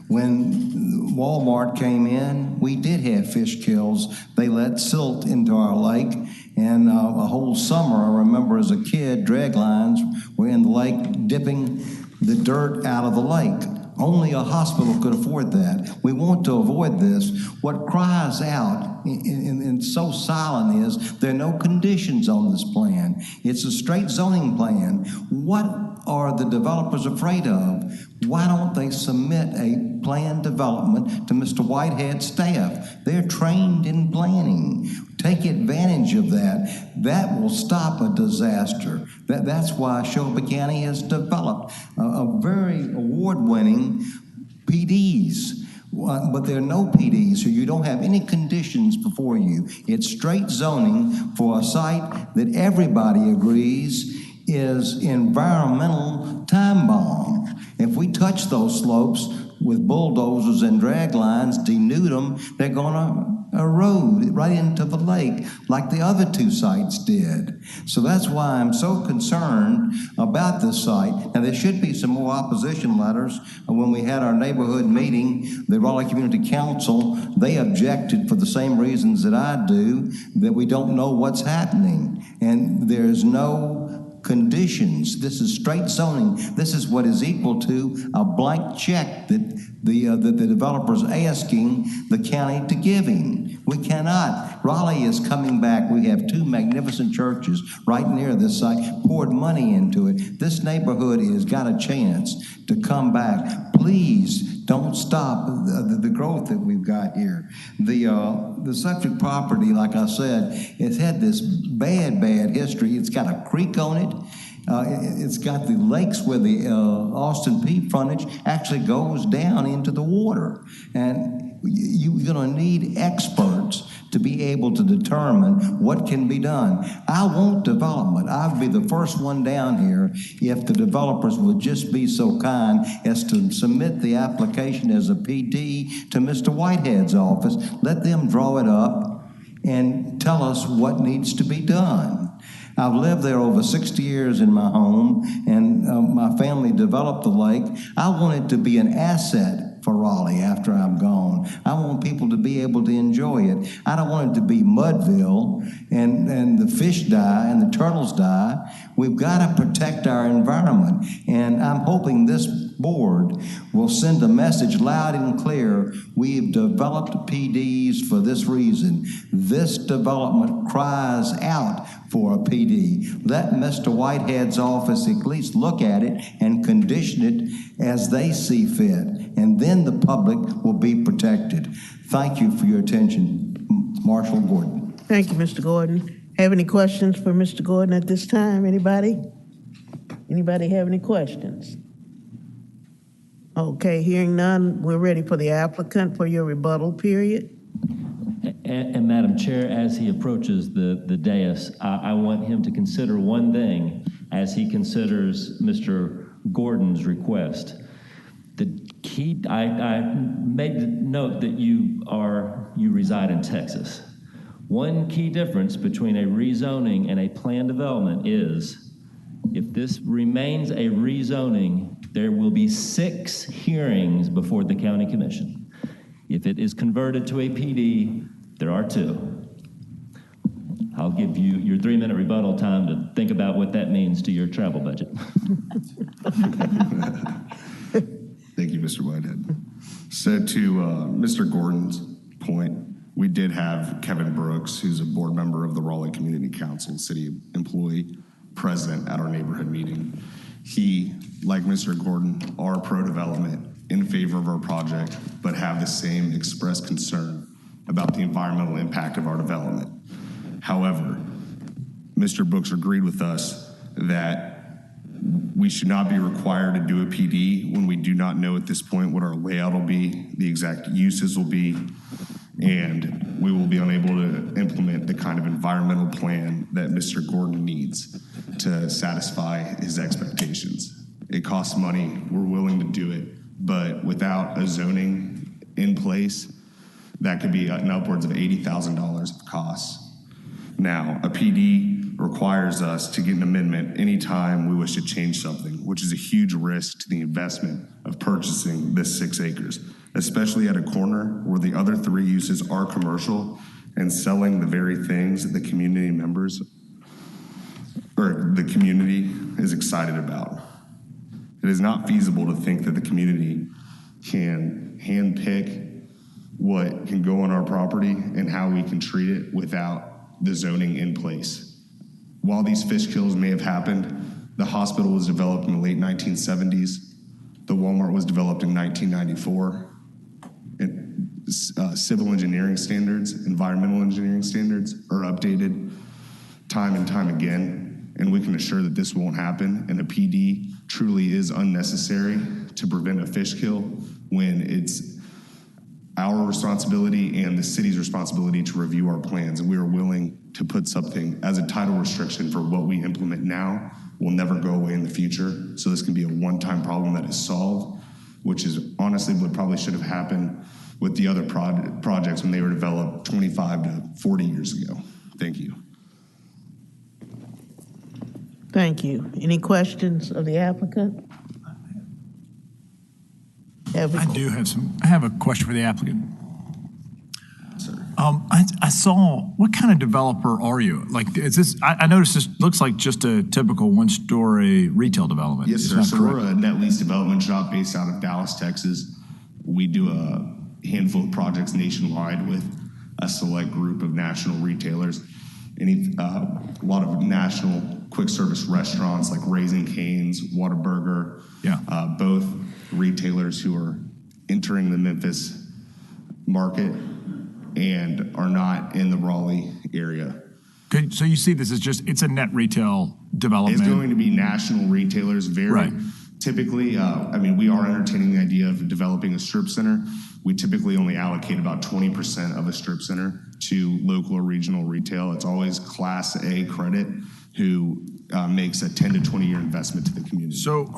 When Walmart came in, we did have fish kills. They let silt into our lake, and a whole summer, I remember as a kid, drag lines were in the lake dipping the dirt out of the lake. Only a hospital could afford that. We want to avoid this. What cries out and so silent is there are no conditions on this plan. It's a straight zoning plan. What are the developers afraid of? Why don't they submit a plan development to Mr. Whitehead's staff? They're trained in planning. Take advantage of that. That will stop a disaster. That's why Shelby County has developed a very award-winning PDs. But there are no PDs, so you don't have any conditions before you. It's straight zoning for a site that everybody agrees is environmental time bomb. If we touch those slopes with bulldozers and drag lines, denude them, they're going to erode right into the lake like the other two sites did. So that's why I'm so concerned about this site. Now, there should be some more opposition letters. When we had our neighborhood meeting, the Raleigh Community Council, they objected for the same reasons that I do, that we don't know what's happening. And there's no conditions. This is straight zoning. This is what is equal to a blank check that the developer's asking the county to give him. We cannot. Raleigh is coming back. We have two magnificent churches right near this site, poured money into it. This neighborhood has got a chance to come back. Please don't stop the growth that we've got here. The subject property, like I said, it's had this bad history. It's got a creek on it. It's got the lakes where the Austin Peay frontage actually goes down into the water. And you're going to need experts to be able to determine what can be done. I want development. I'd be the first one down here if the developers would just be so kind as to submit the application as a PD to Mr. Whitehead's office. Let them draw it up and tell us what needs to be done. I've lived there over 60 years in my home, and my family developed the lake. I want it to be an asset for Raleigh after I'm gone. I want people to be able to enjoy it. I don't want it to be Mudville and the fish die and the turtles die. We've got to protect our environment, and I'm hoping this board will send a message loud and clear. We've developed PDs for this reason. This development cries out for a PD. Let Mr. Whitehead's office at least look at it and condition it as they see fit, and then the public will be protected. Thank you for your attention. Marshall Gordon. Thank you, Mr. Gordon. Have any questions for Mr. Gordon at this time? Anybody? Anybody have any questions? Okay, hearing none, we're ready for the applicant for your rebuttal period. And Madam Chair, as he approaches the dais, I want him to consider one thing as he considers Mr. Gordon's request. The key, I made the note that you reside in Texas. One key difference between a rezoning and a planned development is if this remains a rezoning, there will be 6 hearings before the county commission. If it is converted to a PD, there are 2. I'll give you your 3-minute rebuttal time to think about what that means to your travel budget. Thank you, Mr. Whitehead. So to Mr. Gordon's point, we did have Kevin Brooks, who's a board member of the Raleigh Community Council, city employee, present at our neighborhood meeting. He, like Mr. Gordon, are pro-development, in favor of our project, but have the same expressed concern about the environmental impact of our development. However, Mr. Brooks agreed with us that we should not be required to do a PD when we do not know at this point what our layout will be, the exact uses will be, and we will be unable to implement the kind of environmental plan that Mr. Gordon needs to satisfy his expectations. It costs money, we're willing to do it, but without a zoning in place, that could be upwards of $80,000 of costs. Now, a PD requires us to get an amendment anytime we wish to change something, which is a huge risk to the investment of purchasing this 6 acres, especially at a corner where the other 3 uses are commercial and selling the very things that the community members or the community is excited about. It is not feasible to think that the community can handpick what can go on our property and how we can treat it without the zoning in place. While these fish kills may have happened, the hospital was developed in the late 1970s. The Walmart was developed in 1994. Civil engineering standards, environmental engineering standards are updated time and time again, and we can assure that this won't happen, and a PD truly is unnecessary to prevent a fish kill when it's our responsibility and the city's responsibility to review our plans, and we are willing to put something as a title restriction for what we implement now will never go away in the future, so this can be a one-time problem that is solved, which is honestly what probably should have happened with the other projects when they were developed 25 to 40 years ago. Thank you. Thank you. Any questions of the applicant? I have a question for the applicant. I saw, what kind of developer are you? Like, is this, I noticed this looks like just a typical 1-story retail development. Yes, sir. So we're a net lease development shop based out of Dallas, Texas. We do a handful of projects nationwide with a select group of national retailers. A lot of national quick service restaurants like Raising Cane's, Whataburger, both retailers who are entering the Memphis market and are not in the Raleigh area. Okay, so you see this as just, it's a net retail development. It's going to be national retailers, very Right. typically, we are entertaining the idea of developing a strip center. We typically only allocate about 20% of a strip center to local or regional retail. It's always Class A credit who makes a 10 to 20-year investment to the community. So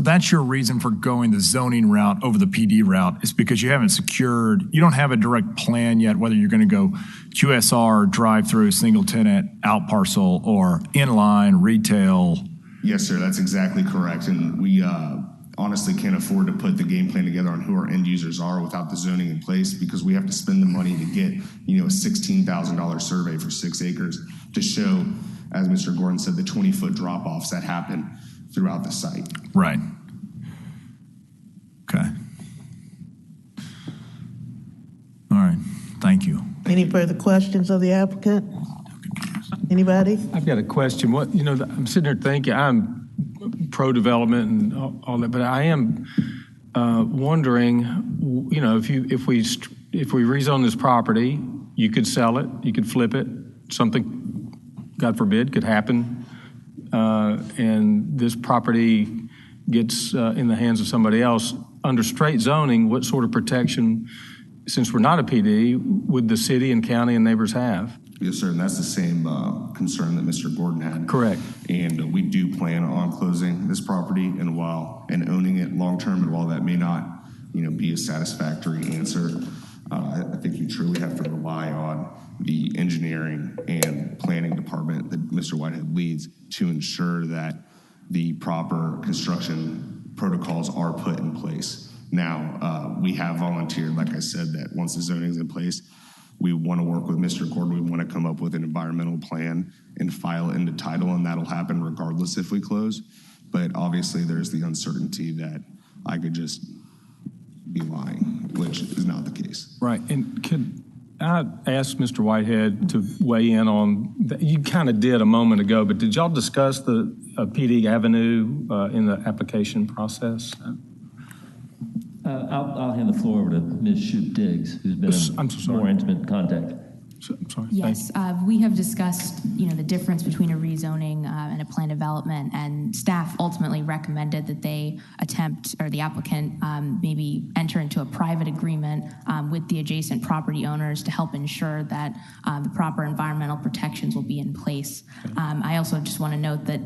that's your reason for going the zoning route over the PD route, is because you haven't secured, you don't have a direct plan yet whether you're going to go QSR, drive-through, single tenant, out parcel, or inline retail. Yes, sir, that's exactly correct. And we honestly can't afford to put the game plan together on who our end users are without the zoning in place, because we have to spend the money to get, a $16,000 survey for 6 acres to show, as Mr. Gordon said, the 20-foot drop-offs that happen throughout the site. Right. Okay. All right. Thank you. Any further questions of the applicant? Anybody? I've got a question. I'm sitting here thinking, I'm pro-development and all that, but I am wondering, if we rezone this property, you could sell it, you could flip it, something, God forbid, could happen, and this property gets in the hands of somebody else. Under straight zoning, what sort of protection, since we're not a PD, would the city and county and neighbors have? Yes, sir, and that's the same concern that Mr. Gordon had. Correct. And we do plan on closing this property and owning it long-term, and while that may not, be a satisfactory answer, I think you truly have to rely on the engineering and planning department that Mr. Whitehead leads to ensure that the proper construction protocols are put in place. Now, we have volunteered, like I said, that once the zoning is in place, we want to work with Mr. Gordon. We want to come up with an environmental plan and file it into title, and that'll happen regardless if we close. But obviously, there's the uncertainty that I could just be lying, which is not the case. Right. And could I ask Mr. Whitehead to weigh in on that? You kind of did a moment ago, but did y'all discuss the PD Avenue in the application process? I'll hand the floor over to Ms. Shoup Diggs, who's been in more intimate contact. I'm sorry. Yes, we have discussed, the difference between a rezoning and a plan development, and staff ultimately recommended that they attempt, or the applicant maybe enter into a private agreement with the adjacent property owners to help ensure that the proper environmental protections will be in place. I also just want to note that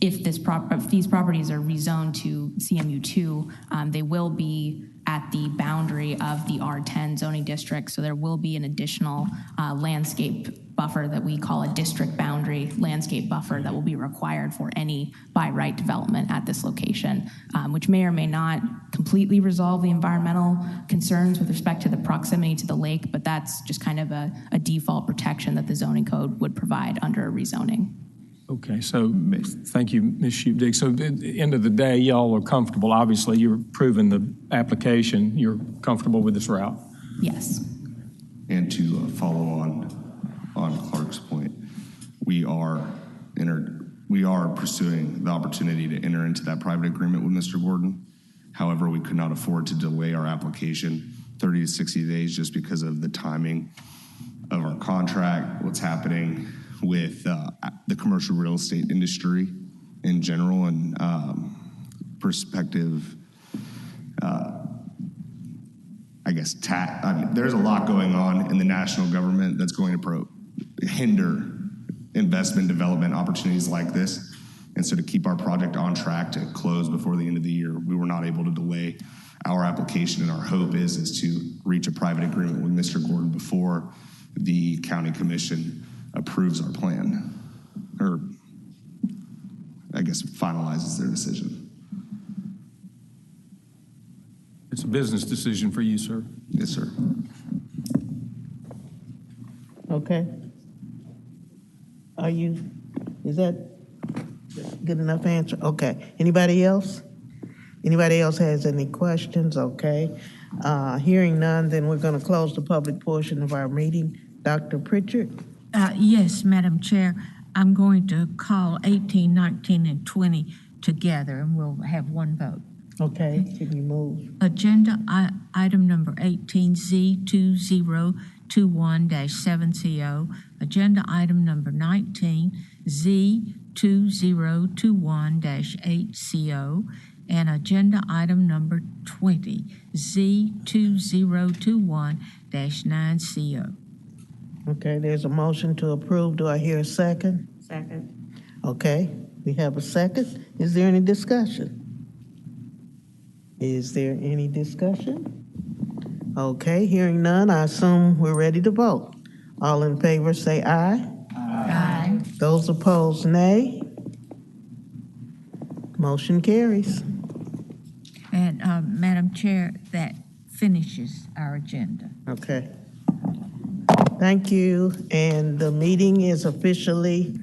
if these properties are rezoned to CMU2, they will be at the boundary of the R10 zoning district, so there will be an additional landscape buffer that we call a district boundary landscape buffer that will be required for any by right development at this location, which may or may not completely resolve the environmental concerns with respect to the proximity to the lake, but that's just kind of a default protection that the zoning code would provide under a rezoning. Okay, so thank you, Ms. Shoup Diggs. So at the end of the day, y'all are comfortable. Obviously, you're proving the application. You're comfortable with this route? Yes. And to follow on Clark's point, we are pursuing the opportunity to enter into that private agreement with Mr. Gordon. However, we could not afford to delay our application 30 to 60 days just because of the timing of our contract, what's happening with the commercial real estate industry in general, and perspective, there's a lot going on in the national government that's going to hinder investment development opportunities like this. And so to keep our project on track to close before the end of the year, we were not able to delay our application, and our hope is to reach a private agreement with Mr. Gordon before the county commission approves our plan, or finalizes their decision. It's a business decision for you, sir. Yes, sir. Okay. Is that good enough answer? Okay. Anybody else? Anybody else has any questions? Okay. Hearing none, then we're going to close the public portion of our meeting. Dr. Pritchard? Yes, Madam Chair. I'm going to call 18, 19, and 20 together, and we'll have one vote. Okay, can you move? Agenda item number 18Z2021-7CO. Agenda item number 19Z2021-8CO. And agenda item number 20, Z2021-9CO. Okay, there's a motion to approve. Do I hear a second? Second. Okay, we have a second. Is there any discussion? Is there any discussion? Okay, hearing none, I assume we're ready to vote. All in favor say aye. Aye. Those opposed, nay. Motion carries. And Madam Chair, that finishes our agenda. Okay. Thank you, and the meeting is officially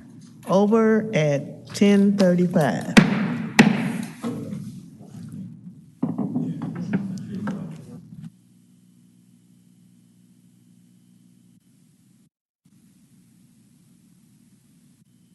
over at 10:35.